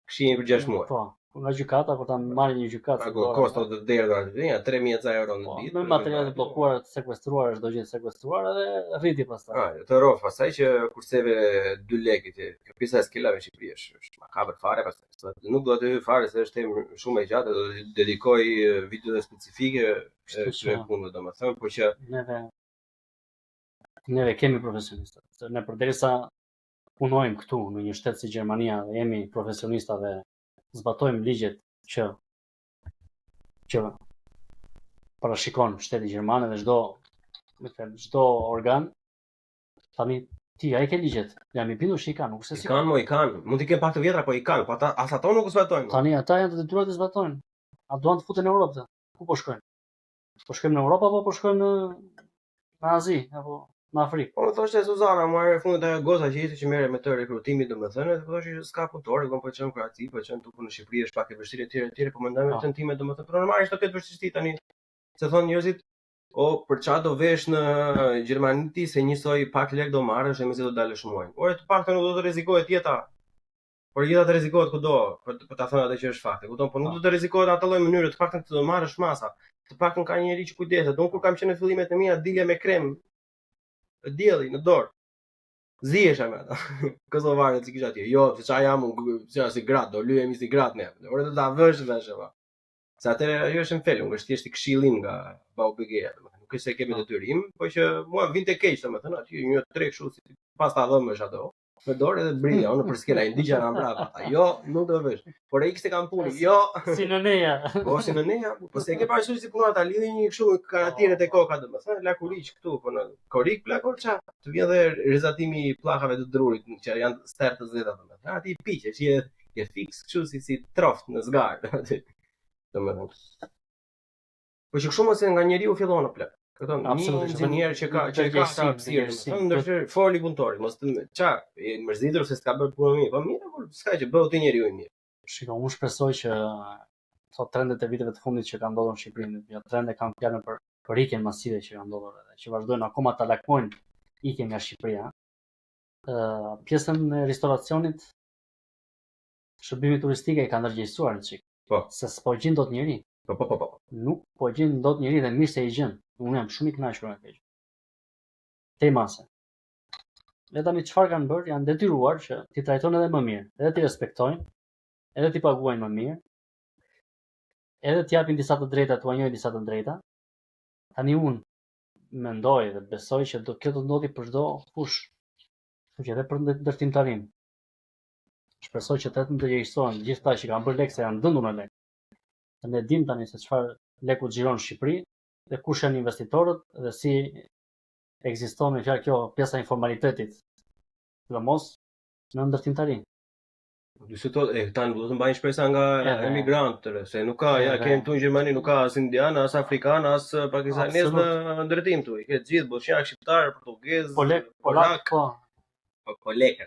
këshillin për 6 muaj. Po. Nga gjykata, kur ta marrë një gjykatë. Ako kosto të derdhura aty, 3000 euro në ditë. Me materiale të bllokuara, të sekuestruara, çdo gjë sekuestruar edhe rriti pastaj. Të rrof pastaj që kurseve 2 lekë ti. Kjo pjesa e skelave në Shqipëri është makabër fare pastaj. Nuk do të hy fare se është temë shumë e gjatë, do të dedikoj video specifike kësaj pune domethënë, por që neve kemi profesionistë. Ne përderisa punojmë këtu në një shtet si Gjermania dhe jemi profesionistë dhe zbatojmë ligjet që parashikon shteti gjerman dhe çdo organ. Tani ti ai ke ligjet. Jam i bindur se i kanë, nuk se si. I kanë. Mund të kenë pak të vjetra, po i kanë. Po as ato nuk u zbatojnë. Tani ata janë të detyruar të zbatojnë. A duan të futen në Europë? Ku po shkojnë? Po shkojmë në Europë apo po shkojmë në Azi apo në Afrikë? Po thoshte Suzana, më herë fundit ajo goza që ishte që merret me të rekrutimin domethënë, thoshte që s'ka punëtor, po çon Kroaci, po çon tuku në Shqipëri është pak e vështirë etj, po mendoj me tentime domethënë, por normalisht do ketë vështirësi tani. Se thonë njerëzit, për çfarë do vesh në Gjermani ti se njësoj pak lek do marrësh e mezi do dalësh muaj. Ore të paktën nuk do të rrezikohet jeta. Por jeta të rrezikohet kudo, për ta thënë atë që është fakti. Kupton, po nuk do të rrezikohet atë lloj mënyre, të paktën të do marrësh masa. Të paktën ka një njerëz që kujdeset. Unë kur kam qenë në fillimet e mia dilja me krem dielli në dorë. Zihesha me ata. Kosovarët si kisha atje. Jo, se çfarë jam unë, si grat, do lyhemi si grat ne. Ore do ta vësh vesh apo. Sa atëherë ajo është në fel, unë është thjesht i këshillim nga BAUBG-ja, domethënë. Nuk është se kemi detyrim, po që mua vinte keq domethënë, aty një treg kështu si pas ta dhëmësh ato. Me dorë edhe brilla, unë për skela i ndigja nga mbrapa. Jo, nuk do vesh. Por ai kishte kam punë. Jo. Si në neja. Po si në neja, po se ke parasysh si punata lidhi një kështu karantinët e koka domethënë, la kuriç këtu, po në korik plakor ça. Të vjen edhe rezatimi i pllakave të drurit që janë sterë të zeta domethënë. Aty piqesh, je fiks kështu si troft në zgar aty. Domethënë. Po që kështu mos e nga njeriu fillon në plak. Këto një inxhinier që ka ta hapësirë, ndërsa foli punëtori, mos ça, e mërzitur se s'ka bërë punën mirë, po mirë, por s'ka që bëu ti njeriu i mirë. Shikoj, unë shpresoj që ato trendet e viteve të fundit që kanë ndodhur në Shqipëri, ja trende kanë fjalën për ikjen masive që kanë ndodhur edhe që vazhdojnë akoma ta lakmojnë ikjen nga Shqipëria. Pjesën e restoracionit, shërbimi turistik e kanë ndërgjegjësuar në çik. Po. Se s'po gjin dot njerëj. Po. Nuk po gjin dot njerëj dhe mirë se i gjën. Unë jam shumë i kënaqur me këtë. Temase. Le tani çfarë kanë bërë? Janë detyruar që ti trajtojnë edhe më mirë, edhe ti respektojnë, edhe ti paguajnë më mirë, edhe ti japin disa të drejta, t'u anjojnë disa të drejta. Tani unë mendoj dhe besoj që kjo do të ndodhi për çdo fush, kështu që edhe për ndërtimtarin. Shpresoj që të ndërgjegjësohen gjithë ata që kanë bërë lekë se janë dëndur në lekë. Ne dim tani se çfarë leku xhiron në Shqipëri dhe kush janë investitorët dhe si ekziston me fjalë kjo pjesa e informalitetit. Sidomos në ndërtimtari. Dyshetohet, këta nuk do të mbajnë shpresa nga emigrantëve, se nuk ka, ja, Edhe. kemi këtu në Gjermani, nuk ka as indian, as afrikan, as pakistanez në ndërtim këtu. I ke të gjithë bosnjak, shqiptar, portugez, polak, polekë.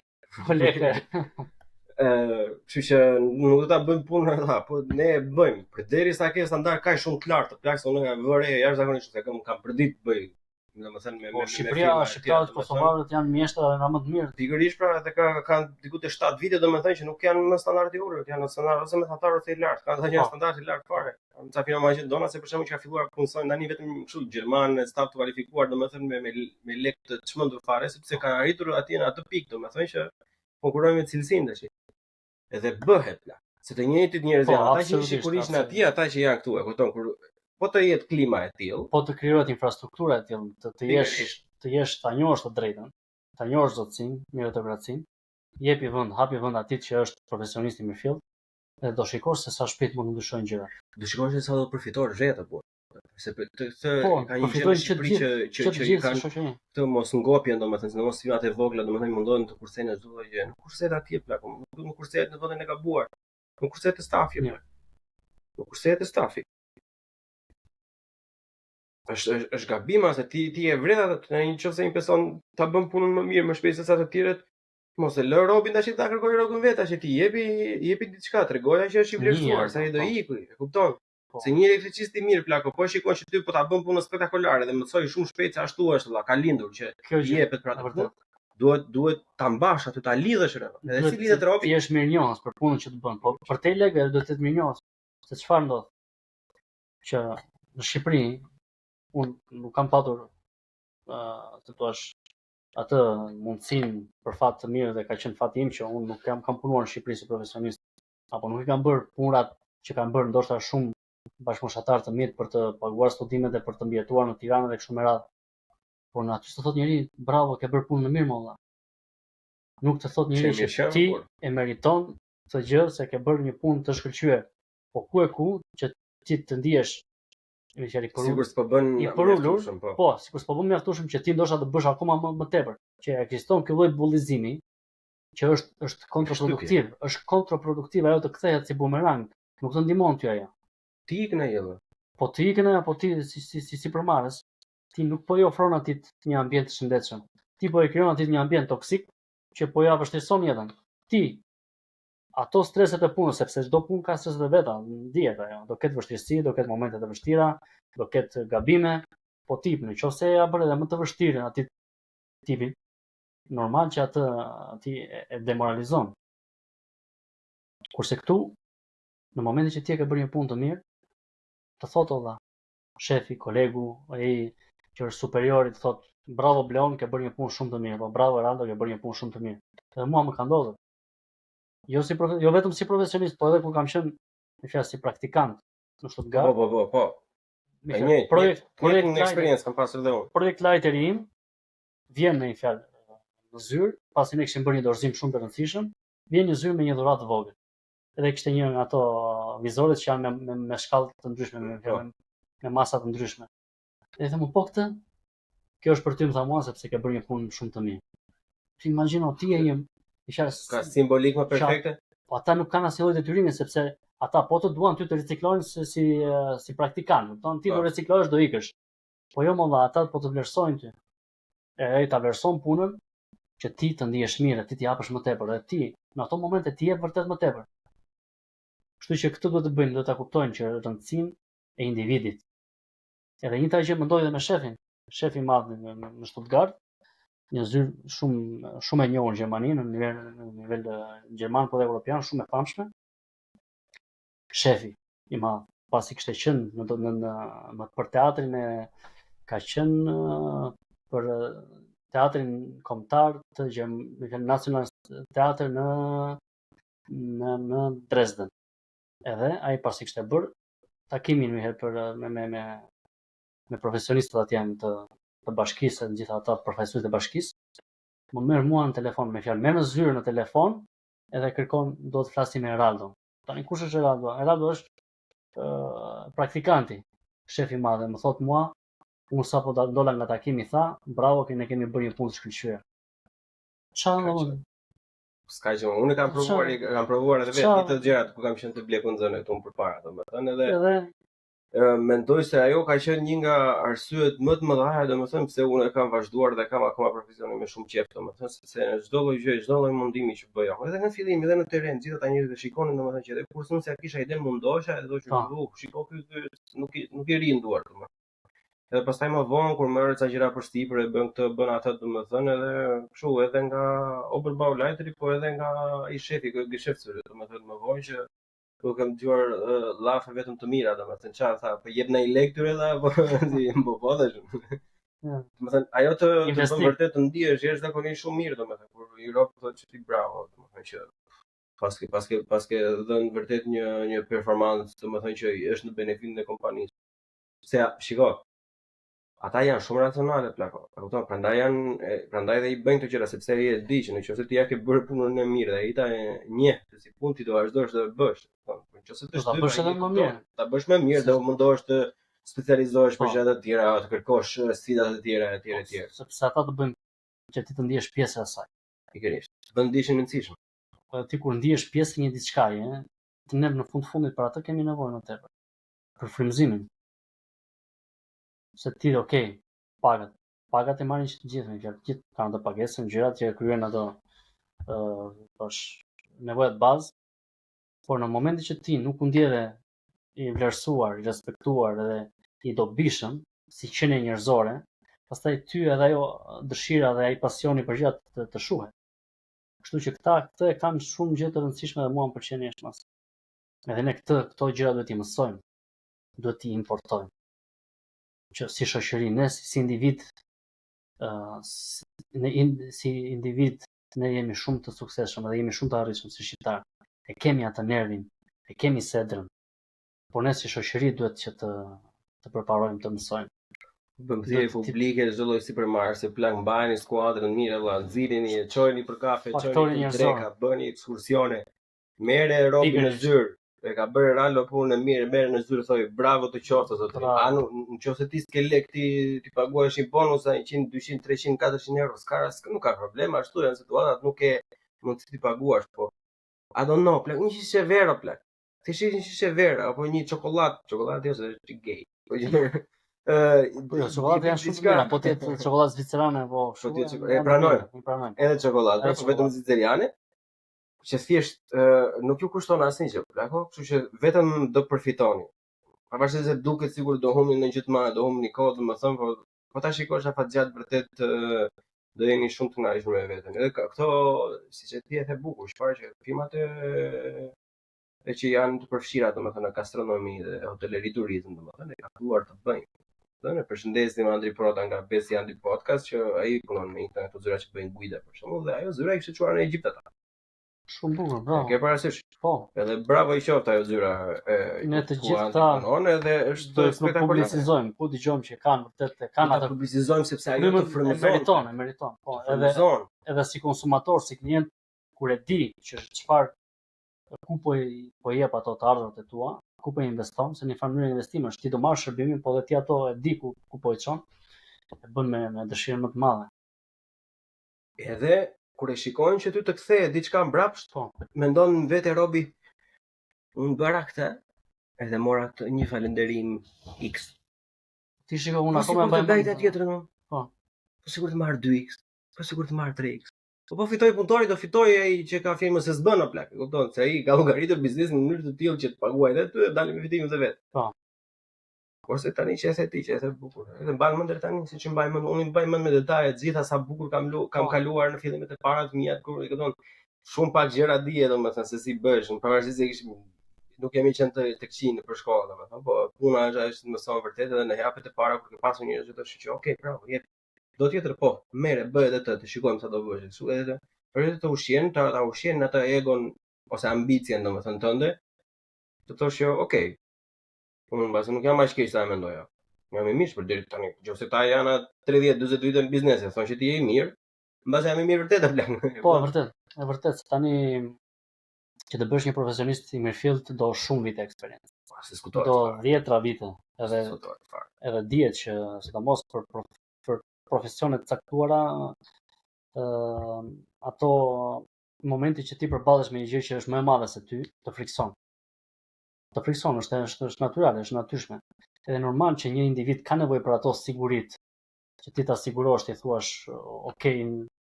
Kështu që nuk do ta bëjmë punën ata, po ne e bëjmë. Përderisa ke standard kaq shumë të lartë, plak se unë nga vëre jashtëzakonisht se kam për ditë bëj. Domethënë me Shqipëria, shqiptarët kosovarët janë mjeshtra nga më të mirë. Pikërisht pra, edhe kanë diku te 7 vite domethënë që nuk janë në standard i ulët, janë në standard ose me standard ose i lartë. Kanë thënë standard i lartë fare. Ca firma maqedona se për shembull që ka filluar punsojnë tani vetëm kështu gjerman, staf të kualifikuar domethënë me lekë të çmendur fare, sepse kanë arritur atje në atë pikë domethënë që konkurrojnë me cilësinë tash. Edhe bëhet la. Se të njëjtit njerëz janë ata që sigurisht në atje, ata që janë këtu, e kupton, kur po të jetë klima e tillë, po të krijohet infrastruktura e tillë, të jesh ta njohësh të drejtën, ta njohësh zotësinë, meritokracinë, hapi vend atit që është profesionist i mirëfill, dhe do shikosh se sa shpejt mund të ndryshojnë gjërat. Do shikosh se sa do përfitor rreth apo. Se këtë ka një gjë në Shqipëri që kanë këtë mos ngopjen domethënë, se mos firmat e vogla domethënë mundohen të kursejnë çdo lloj gjë. Nuk kurset atje plak, nuk kurset në vendin e gabuar. Nuk kurset të stafi. Nuk kurset të stafi. Është gabim se ti e vret atë, nëse një person ta bën punën më mirë, më shpejt se sa të tjerët, mos e lë robin tash ta kërkojë rrogën vet, tash ti jepi diçka, tregoja që është i vlerësuar, sa i do ikuj, e kupton? Se një elektricist i mirë plako, po shikon që ty po ta bën punën spektakolare dhe mësoj shumë shpejt se ashtu është valla, ka lindur që jepet për atë punë. Duhet ta mbash aty, ta lidhësh rreth. Edhe si lidhet robi? Ti je mirënjohës për punën që të bën, po për te legë do të jetë mirënjohës. Se çfarë ndodh? Që në Shqipëri unë nuk kam patur të thuash atë mundësinë për fat të mirë dhe ka qenë fati im që unë nuk kam punuar në Shqipëri si profesionist, apo nuk i kam bërë punrat që kanë bërë ndoshta shumë bashkëmoshatar të mirë për të paguar studimet dhe për të mbijetuar në Tiranë dhe kështu me radhë. Por në aty të thot njëri, bravo, ke bërë punën mirë molla. Nuk të thot njëri që ti e meriton të gjë se ke bërë një punë të shkëlqyer. Po ku që ti të ndihesh sikur s'po bën mjaftueshëm, po, sikur s'po bën mjaftueshëm që ti ndoshta të bësh akoma më tepër, që ekziston ky lloj bullizimi që është kontraproduktiv, është kontraproduktiv ajo të kthehet si bumerang, nuk të ndihmon ty ajo. Ti ikën ajo. Po ti ikën ajo, po ti si përmarrës, ti nuk po i ofron atit një ambient të shëndetshëm. Ti po i krijon atit një ambient toksik që po ja vështirëson jetën. Ti ato streset e punës, sepse çdo punë ka streset e veta, ndihet ajo. Do ketë vështirësi, do ketë momente të vështira, do ketë gabime, po ti nëse ja bën edhe më të vështirën atit tipit, normal që atë ti e demoralizon. Kurse këtu, në momentin që ti e ke bërë një punë të mirë, të thotë olla, shefi, kolegu, ai që është superiori të thotë, bravo Bleon, ke bërë një punë shumë të mirë, po bravo Eraldo, ke bërë një punë shumë të mirë. Edhe mua më ka ndodhur. Jo vetëm si profesionist, po edhe kur kam qenë në fjalë si praktikant në Stuttgart. Po. Projekt eksperiencë kam pasur edhe unë. Projekt lajteri im vjen në një fjalë në zyrë, pasi ne kishim bërë një dorëzim shumë të rëndësishëm, vjen një zyrë me një dhuratë të vogël. Edhe kishte një nga ato vizorët që janë me shkallë të ndryshme, me masa të ndryshme. Dhe them po këtë, kjo është për ty më tha mua sepse ke bërë një punë shumë të mirë. Ti imagjino ti e një ka simbolik më perfekte? Po ata nuk kanë asnjë lloj detyrimi sepse ata po të duan ty të riciklojnë si praktikant, do ti do riciklohesh do ikësh. Po jo molla, ata po të vlerësojnë ty. Ai ta vlerëson punën që ti të ndihesh mirë, ti japësh më tepër, dhe ti në ato momente ti jep vërtet më tepër. Kështu që këtë duhet të bëjnë, duhet ta kuptojnë që rëndësinë e individit. Edhe njëta gjë më ndodhi edhe me shefin, shefi i madh në Stuttgart, një zyrë shumë e njohur në Gjermani, në nivel gjerman po dhe evropian, shumë e famshme. Shefi i madh, pasi kishte qenë për teatrin ka qenë për teatrin kombëtar të National Theater në Dresden. Edhe ai pasi kishte bërë takimin me profesionistët atje të bashkisë, të gjitha ata përfaqësues të bashkisë, më merr mua në telefon me fjalë, merr në zyrë në telefon edhe kërkon do të flasim me Eraldo. Tani kush është Eraldo? Eraldo është praktikanti, shefi i madh, më thot mua, unë sapo dola nga takimi tha, bravo që ne kemi bërë një punë të shkëlqyer. Çfarë S'ka që unë kam provuar edhe vetë të gjërat ku kam qenë të bleku në zonën tonë përpara, domethënë edhe mendoj se ajo ka qenë një nga arsyet më të mëdha, domethënë pse unë e kam vazhduar dhe kam akoma profesionin me shumë qejf, domethënë sepse në çdo lloj gjë, çdo lloj mundimi që bëja, edhe në fillim edhe në terren, gjithë ata njerëzit që shikonin domethënë që edhe kur unë s'ja kisha iden mundosha, edhe thoshë, shiko ky nuk i ri nduar domethënë. Edhe pastaj më vonë kur merr ca gjëra përstipër e bën këtë, bën atë domethënë edhe kështu edhe nga Oberbauleiteri, po edhe nga ai shefi, geschäftsführer, domethënë më vonë që ku kam dëgjuar llafe vetëm të mira, domethënë çfarë tha, po jep në i lek këtyre dha, po si më po tash. Domethënë ajo të bën vërtet të ndihesh jashtëzakonisht shumë mirë, domethënë kur Europë thotë që ti bravo, domethënë që paske dhënë vërtet një performancë, domethënë që është në benefitin e kompanisë. Se shiko, ata janë shumë racionale plako. E kupton, prandaj dhe i bëjnë këto gjëra sepse ai e di që nëse ti ja ke bërë punën e mirë dhe ai ta njeh se si punë ti do vazhdosh të bësh. Nëse të ta bësh edhe më mirë. Ta bësh më mirë dhe mundohesh të specializohesh për gjëra të tjera, të kërkosh sfida të tjera etj. Sepse ata të bëjnë që ti të ndihesh pjesë e asaj. Pikërisht. Të bën ndiheshën e rëndësishme. Po ti kur ndihesh pjesë e një diçkaje, ne në fundit për atë kemi nevojë më tepër. Për frymëzimin. Se ti, okay, pagat e marrin që të gjithë kanë të pagesën, gjërat që kryen ato nevojat bazë, por në momentin që ti nuk u ndjeve i vlerësuar, i respektuar dhe i dobishëm si qenie njerëzore, pastaj ty edhe ajo dëshira dhe ai pasioni për gjërat të shuhet. Kështu që këtë e kanë shumë gjë të rëndësishme dhe mua më pëlqen jashtë. Edhe ne këto gjëra duhet i mësojmë, duhet i importojmë. Që si shoqëri, ne si individ, si individ ne jemi shumë të suksesshëm dhe jemi shumë të arritshëm si shqiptar. E kemi atë nervin, e kemi sedrën. Por ne si shoqëri duhet që të përparojmë të mësojmë. Bëmthje publike, çdo lloj supermarkete, plak mbajeni skuadrën mirë, valla, nxirreni, çojeni për kafe, çojeni për dreka, bëni ekskursione. Merre robën në zyrë. E ka bërë Ralo punën e mirë, merr në zyrë thoi bravo të qoftë zotëri. Nëse ti s'ke lek ti paguash një bonus 100, 200, 300, 400 euro, nuk ka problem, ashtu janë situatat, nuk e mund ti paguash, po. I don't know, plak, një shishe vera plak. Ti shish një shishe vera apo një çokoladë ose është gay. Po çokoladë janë shumë të mira, po ti çokoladë zvicerane po shumë. E pranoj. Edhe çokoladë, po vetëm zvicerane. Që thjesht nuk ju kushton asnjë gjë, plako, kështu që vetëm do përfitoni. Pavarësisht se duket sikur do humni në gjë të madhe, do humni kohë, domethënë, po ta shikosh afat gjatë vërtet do jeni shumë të kënaqur me veten. Edhe këto, siç e thie, e bukur, çfarë që firmat e që janë të përfshira, domethënë, gastronomi dhe hoteleri turizëm, domethënë, e kanë filluar të bëjnë. Ne përshëndesim Andri Prota nga Besi Andi Podcast që ai punon me këto zyra që bëjnë guida për shembull dhe ajo zyra ishte çuar në Egjipt ata. Shumë bukur, bravo. Ke parasysh? Po. Edhe bravo i qoftë ajo zyra ne të gjitha edhe është spektakolare. Publicizojmë, ku dëgjojmë që kanë vërtet kanë ata publicizojmë sepse ajo të frymëzon. Meriton. Po, edhe si konsumator, si klient, kur e di që çfarë ku po jep ato të ardhurat e tua, ku po investon, se në mënyrë investimi është ti do marrësh shërbimin, po edhe ti ato e di ku po i çon, e bën me dëshirë më të madhe. Edhe kur e shikojnë që ty të kthehet diçka mbrapsht, mendon vetë robi, unë bëra këtë, edhe mora një falënderim X. Ti shiko unë akoma mbaj dajta tjetër më. Po sikur të marr 2X, po sikur të marr 3X. Po fitoj punëtori, do fitoj ai që ka firmën se s'bën o plak, e kupton? Se ai ka llogaritur biznesin në mënyrë të tillë që të paguajë edhe ty, dalin me fitimin e vet. Po. Kurse tani që e the ti, që e the bukur. Edhe mbaj mend tani siç mbaj mend, unë mbaj mend me detaje të gjitha sa bukur kam kaluar në fillimet e para të mia, kur e kupton, shumë pak gjëra dije domethënë se si bësh, pavarësisht se kishim nuk kemi qenë të këqij për shkollë domethënë, po puna është të mëson vërtet edhe në japet e para kur ke pasur njerëz që thoshë që okay, bravo, jep. Do tjetër po, merre, bëj edhe të shikojmë sa do bësh. Kështu edhe për të ushqen, ta ushqen atë egon ose ambicien domethënë tënde. Të thoshë, okay. Unë mbase nuk jam aq keq sa mendoja. Jam i mirë për deri tani. Nëse ta janë 30-40 vite në biznes, thonë që ti je i mirë, mbase jam i mirë vërtet apo plan. Po, e vërtet, tani që të bësh një profesionist i mirëfillt do shumë vite eksperiencë. Se skutohet. Do 10 vite, edhe dihet që sidomos për profesione të caktuara ato në momenti që ti përballesh me një gjë që është më e madhe se ty, të frikson. Të frikson, është natyrale, është natyrshme. Edhe normal që një individ ka nevojë për ato siguritë, që ti ta sigurosh, ti thuash, okay,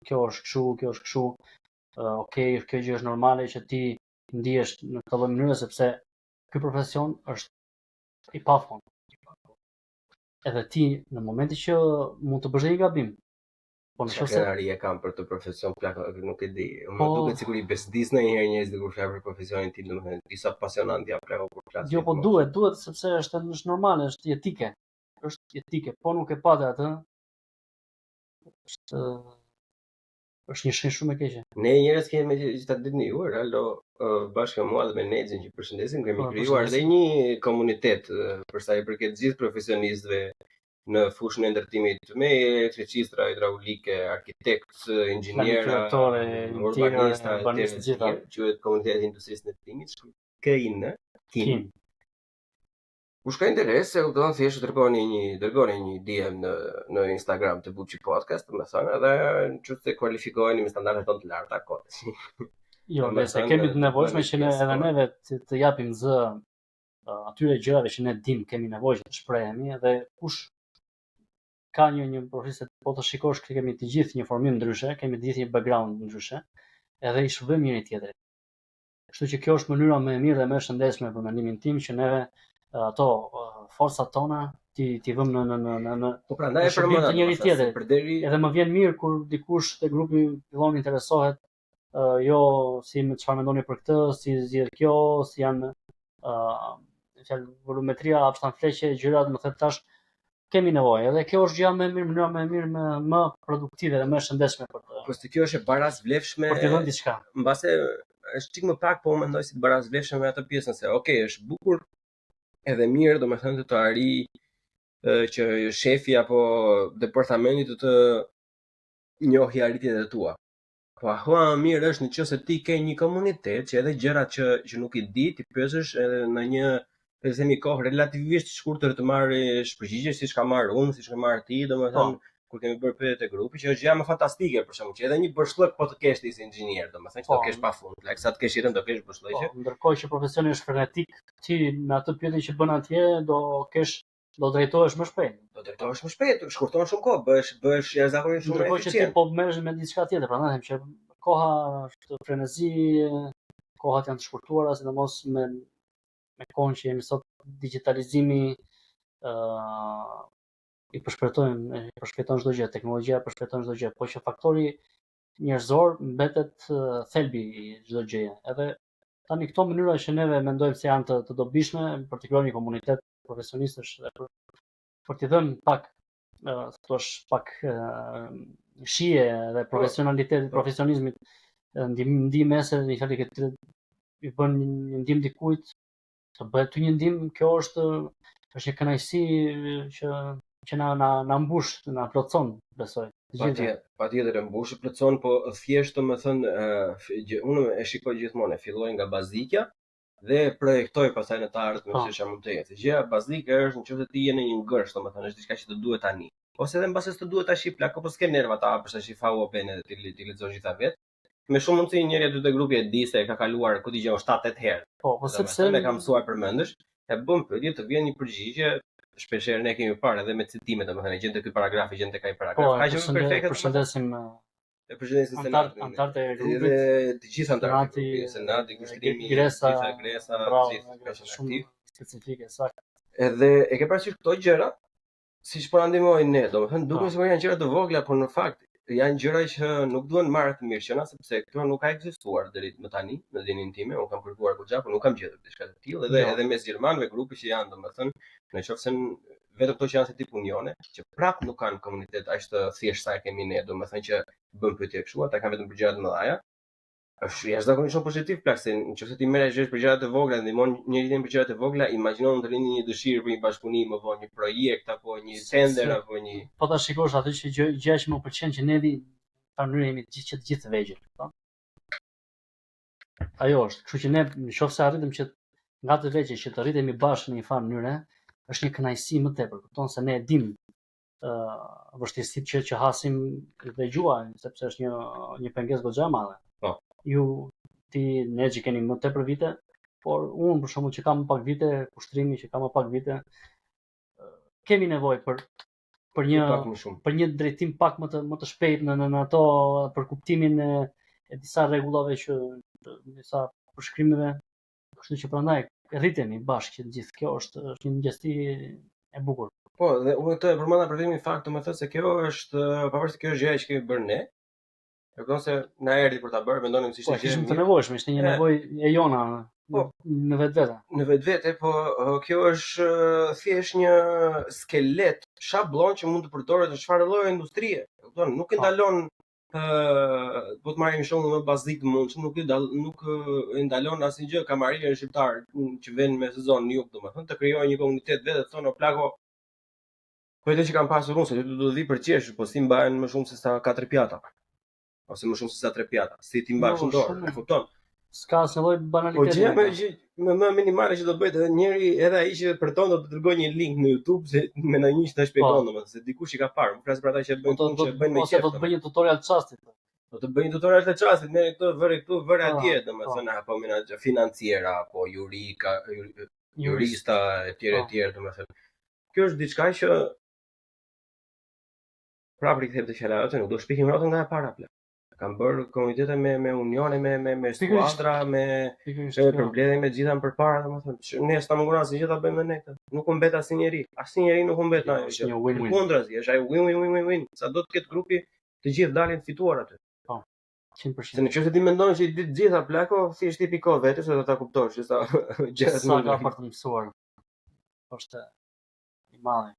kjo është kështu, kjo është kështu, okay, kjo gjë është normale që ti ndihesh në këtë lloj mënyre sepse ky profesion është i pafund. Edhe ti në momentin që mund të bësh një gabim, po në Çfarë krenari e kam për të profesion plak, nuk e di. Më duket sikur i besdis ndonjëherë njerëz kur flas për profesionin tim, domethënë disa pasionant janë plak kur flas. Jo, po duhet sepse është normale, është jetike. Është jetike, po nuk e patë atë. Është një shenjë shumë e keqe. Ne njerëz kemi që ta ditni ju, Raldo, bashkë me mua dhe me Nexin që përshëndesim, kemi krijuar edhe një komunitet për sa i përket gjithë profesionistëve në fushën e ndërtimit me elektricistra, hidraulike, arkitekt, inxhiniera, urbanista, quhet komuniteti i industrisë së ndërtimit, KIN. Kush ka interes, se kupton, thjesht dërgoni një DM në Instagram të Buçi Podcast, më thënë, edhe nëse kualifikoheni me standardet tonë të larta kot. Jo, nëse kemi të nevojshme që ne edhe neve të japim zë atyre gjërave që ne dim, kemi nevojë të shprehemi, edhe kush ka një profesion, po të shikosh që kemi të gjithë një formim ndryshe, kemi të gjithë një background ndryshe, edhe i shërbejmë njëri tjetrit. Kështu që kjo është mënyra më e mirë dhe më e shëndetshme për mendimin tim që neve ato forcat tona ti vëmë në po prandaj e përmend të njëri tjetrit. Edhe më vjen mirë kur dikush te grupi fillon interesohet, jo si më çfarë mendoni për këtë, si zgjedh kjo, si janë fjalë volumetria, hapstan fleqe, gjërat, më thënë tash kemi nevojë. Edhe kjo është gjë më e mirë, mënyra më e mirë, më produktive dhe më e shëndetshme për të. Po se kjo është e barazvlefshme. Për të dhënë diçka. Mbase është çik më pak, po mendoj si barazvlefshme me atë pjesën se, okay, është bukur edhe mirë, domethënë të arri që shefi apo departamenti të njohë arritjet e tua. Po akoma mirë është nëse ti ke një komunitet që edhe gjërat që nuk i di ti pyesësh në një kohë relativisht shkurtër të marrësh përgjigje siç ka marrë unë, siç ka marrë ti, domethënë kur kemi bërë pyetje te grupi, që është gjë më fantastike për shkakun që edhe një bërshllëk po të kesh ti si inxhinier, domethënë që do kesh pafund, sa të kesh i rënd do kesh bërshllëqe. Ndërkohë që profesioni është frenetik, ti me atë pyetje që bën atje do drejtohesh më shpejt. Do drejtohesh më shpejt, shkurton shumë kohë, bëhesh jashtëzakonisht shumë eficient. Ndërkohë që ti po merresh me diçka tjetër, prandaj them që koha është frenezi, kohat janë të shkurtuara, sidomos me kohën që jemi sot, digitalizimi i përshpejton çdo gjë, teknologjia përshpejton çdo gjë, po që faktori njerëzor mbetet thelbi i çdo gjëje. Edhe tani këto mënyra që neve mendojmë se janë të dobishme për të krijuar një komunitet profesionistësh dhe për t'i dhënë pak pak shije dhe profesionalitet, profesionizmit, ndihmë se një fjalë që i bën një ndihmë dikujt, të bëhet ty një ndihmë, kjo është një kënaqësi që na mbush, na plotson, besoj. Patjetër e mbush, plotson, po thjesht domethënë unë e shikoj gjithmonë, filloj nga bazika dhe projektoj pastaj në të ardhmen se çfarë mund të jetë. Gjëja bazike është nëse ti je në një ngërsh, domethënë është diçka që të duhet tani. Ose edhe mbase të duhet tash plak, apo s'ke nerva ta hapësh tash fau open edhe ti lexosh gjithë vet. Me shumë mundësi njëri aty te grupi e di se e ka kaluar ku digjë 7-8 herë. Po sepse ne kam mësuar përmendesh, e bën pyetje të vjen një përgjigje, shpeshherë ne kemi parë edhe me citime, domethënë gjën te ky paragraf, gjën te ai paragraf. Ka që perfekte. Përshëndesim antarët e grupit, edhe të gjithë antarët e grupit, senati, kushtrimi, Gresa, shumë specifike, saktë. Edhe e ke parasysh këto gjëra siç po na ndihmojnë ne, domethënë duket se janë gjëra të vogla, por në fakt janë gjëra që nuk duhen marrë të mirëqena, sepse kjo nuk ka ekzistuar deri më tani në dinin time. Unë kam kërkuar goxha, por nuk kam gjetur diçka të tillë, edhe mes gjermanëve grupi që janë, domethënë, nëse vetëm këto që janë se tip unione, që prap nuk kanë komunitet aq të thjeshtë sa kemi ne, domethënë që bën pyetje kështu, ata kanë vetëm për gjëra të mëdha. Është jashtëzakonisht shumë pozitiv plak se nëse ti merresh për gjëra të vogla, ndihmon njërin për gjëra të vogla, imagjino të rini një dëshirë për një bashkëpunim apo një projekt apo një tender apo një. Po ta shikosh atë që gjëja që më pëlqen që ne jemi të gjithë vegjël, po. Ajo është, kështu që ne nëse arritëm që nga të vegjël që të rritemi bashkë në një farë mënyre, është një kënaqësi më tepër, kupton se ne e dim vështirësitë që hasim dhe gjuajmë, sepse është një pengesë goxha e madhe. Po. ne që keni më tepër vite, por unë për shembull që kam më pak vite, kushtrimi që kam më pak vite, kemi nevojë për një drejtim pak më të shpejt në ato për kuptimin e disa rregullave që disa përshkrimeve, kështu që prandaj rritemi bashkë që gjithë kjo është një mëngjesi e bukur. Po, dhe unë këtë e përmenda për vetëm fakt të më thënë se kjo është pavarësisht se kjo është gjëja që kemi bërë ne. E kupton se na erdhi për ta bërë, mendonim se ishte gjë. Ishte të nevojshme, ishte një nevojë e jona në vetvete. Në vetvete, po kjo është thjesht një skelet, shablon që mund të përdoret në çfarë lloji industrie. E kupton, nuk e ndalon po të marrim shembull më bazik të mundshëm, nuk e ndalon asnjë gjë kamarirën shqiptar që vjen me sezon në jug, domethënë të krijojë një komunitet vetë, thonë o plako. Po edhe që kam pasur unë se ti do të vi për qesh, po si mbahen më shumë se sa 4 pjata. Ose më shumë se sa 3 pjata. Si ti mbash në dorë, e kupton? S'ka asnjë lloj banaliteti. Po gjë më minimale që do bëhet edhe njëri, edhe ai që përton do të dërgoj një link në YouTube se me ndonjë që ta shpjegon domethënë se dikush i ka parë. Më flas për ata që bëjnë punë që bëjnë me qef. Ose do të bëj një tutorial të çastit. Do të bëj një tutorial të çastit, ne këtu vëre atje domethënë apo menaxher financiera apo jurista etj domethënë. Kjo është diçka që prapë rikthehem te fjala jote, nuk do shpikim rrotën nga e para plot. Kam bërë komunitete me unione, me skuadra, me përmbledhje me gjitha më përpara, domethënë, ne s'ta mungon asnjë gjë ta bëjmë ne këtë. Nuk u mbet asnjëri nuk u mbet ajo gjë. Kundrazi, është ai win-win. Sa do të ketë grupi, të gjithë dalin fituar aty. Po. 100%. Se nëse ti mendon se i di të gjitha plako, thjesht i piko vetes se do ta kuptosh se sa gjëra sa ka për të mësuar. Është i madh.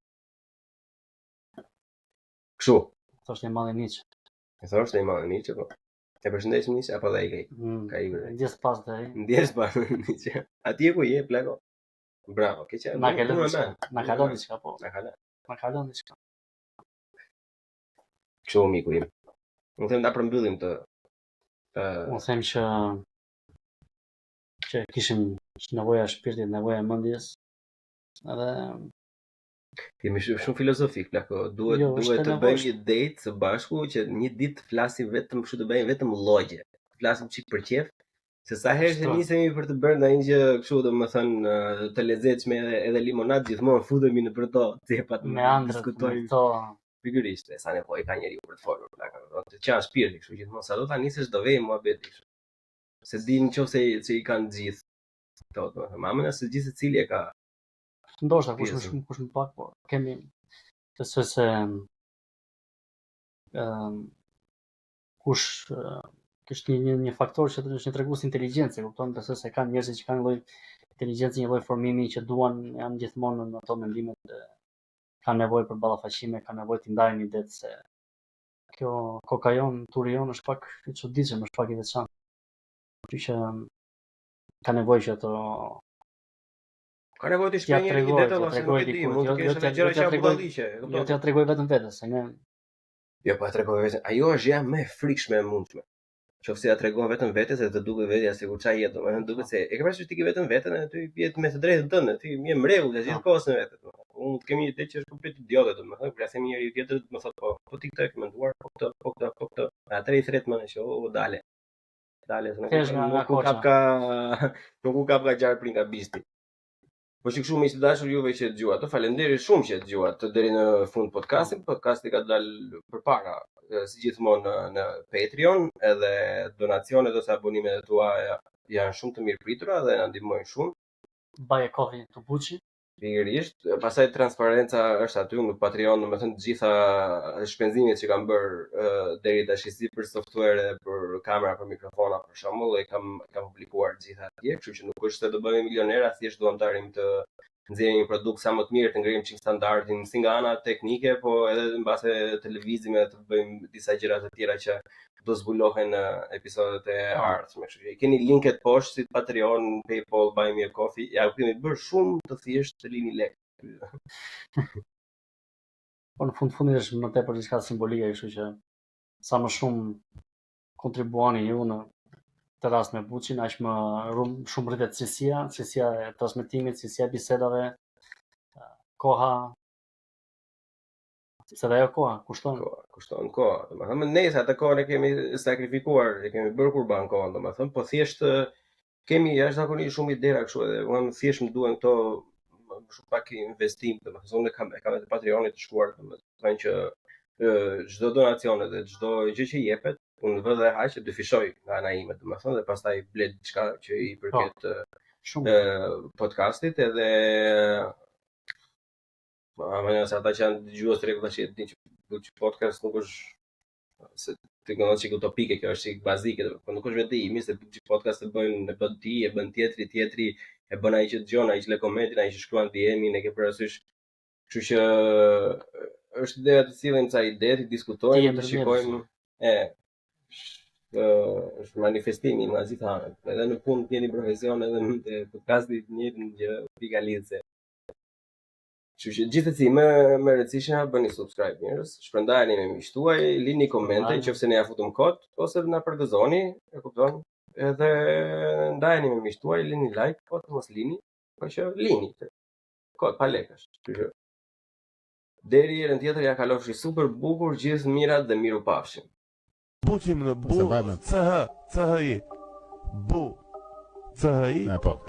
Kështu. Thoshte i madh Nietzsche. E thoshte i madh Nietzsche, po. E përshëndesim Nietzsche apo ai ke? Ka i vërë. Ndjes pas të ai. Ndjes pas Nietzsche. Atje ku je plako. Bravo, ke qenë. Na ka lënë diçka, po. Na ka lënë diçka. Kështu miku im. Unë them ta përmbyllim të unë them që kishim nevoja e shpirtit, nevoja e mendjes. Edhe kemi shumë filozofik, plako. Duhet të bëjmë një date së bashku që një ditë të flasim vetëm kështu, të bëjmë vetëm llogje. Flasim çik për qef, se sa herë që nisemi për të bërë ndonjë gjë kështu, domethënë të lezetshme edhe limonad, gjithmonë futemi në për to cepat me diskutojmë to. Pikërisht, sa nevojë ka njeriu për të folur, plako. Të qash shpirti kështu gjithmonë, sa do ta nisësh do vej muhabeti kështu. Se din nëse i kanë gjithë këto, domethënë, mamën se gjithë secili e ka. Ndoshta kush më pak, po kemi besoj se kush është një faktor që është një tregues inteligjencë, kupton, besoj se kanë njerëz që kanë lloj inteligjencë, një lloj formimi që duan, janë gjithmonë në ato mendimet, kanë nevojë për ballafaqime, kanë nevojë të ndajnë idet se kjo kokajon, turion është pak i çuditshëm, është pak i veçantë. Kështu që ka nevojë që ato ka nevojë të shpjegoj një detaj ose nuk e di, mund të kesh edhe gjëra që apo dalliqe, e kupton? Jo t'ia tregoj vetëm vetes, se ne jo po e tregoj vetëm. Ajo është gjëja më e frikshme e mundshme. Qofse ja tregon vetëm vetes se të duket vetja sikur çfarë jetë, domethënë duket se e ke parasysh ti ke vetëm veten e ty vjet me të drejtën tënde, ti je mrekulл e gjithë kohës në vetë. Unë të kemi një ide që është komplet idiote, domethënë kur themi njëri tjetër më thotë po ti këtë e ke menduar, po këtë. Atëri i thret më në që dale. Dale, nuk u kap ka gjar prin nga bisti. Po që kështu me ishte dashur juve që dëgjuat, të falenderit shumë që dëgjuat deri në fund podcastin. Podcasti ka dalë përpara, si gjithmonë në Patreon, edhe donacionet ose abonimet tuaja janë shumë të mirë pritura dhe na ndihmojnë shumë. Buy a coffee to Bucci. Pikërisht, pastaj transparenca është aty në Patreon, domethënë të gjitha shpenzimet që kam bërë deri tash si për software dhe për kamera, për mikrofona për shembull, e kam publikuar gjitha atje, kështu që nuk është se do bëhemi milionera, thjesht duam të arrijmë të nxjerrim një produkt sa më të mirë, të ngrijmë çik standardin si nga ana teknike, po edhe mbase televizime të bëjmë disa gjëra të tjera që do zbulohen në episodet e ardhshme. Kështu që keni linket poshtë si Patreon, PayPal, Buy Me a Coffee. Ja u kemi bërë shumë të thjeshtë të lini lek. Po në fundit është më tepër diçka simbolike, kështu që sa më shumë kontribuani ju në të rast me Bucin, aq më shumë rritet cilësia e transmetimit, cilësia e bisedave, koha, Se dhe ajo koha, kushton. Kushton kohë. Domethënë nëse atë kohën e kemi sakrifikuar, e kemi bërë kurban kohën, domethënë, po thjesht kemi jashtëzakonisht shumë idera kështu edhe unë thjesht më duhen këto shumë pak investim, domethënë unë kam të Patreonit të shkuar, domethënë që çdo donacion dhe çdo gjë që jepet, unë vë dhe haq të fishoj nga ana ime, domethënë dhe pastaj ble diçka që i përket podcastit edhe ama sa ata që janë dëgjues rregull tash dinë që podcast nuk është se teknologji utopike, kjo është bazike, po nuk është vetë imi se podcast e bën ti, e bën tjetri, e bën ai që dëgjon, ai që lë komentin, ai që shkruan DM-in, e ke parasysh. Kështu që është ideja të cilën ca ide të diskutojmë, të shikojmë, është manifestimi nga gjithë anët. Edhe në punë të jeni profesion, edhe në podcasti të njëjtën gjë pika lidhse. Kështu që gjithsesi më rëndësishme bëni subscribe njerëz, shpërndajeni me miqtë tuaj, lini komente nëse ne ja futëm kot ose na përgëzoni, e kupton? Edhe ndajeni me miqtë tuaj, lini like, po të mos lini, por që lini. Kot pa lekësh. Kështu që deri herën tjetër ja kalofshi super bukur, gjithë mirat dhe miru pafshim. Buqim në bu, CH, CHI. Bu, CHI. Po.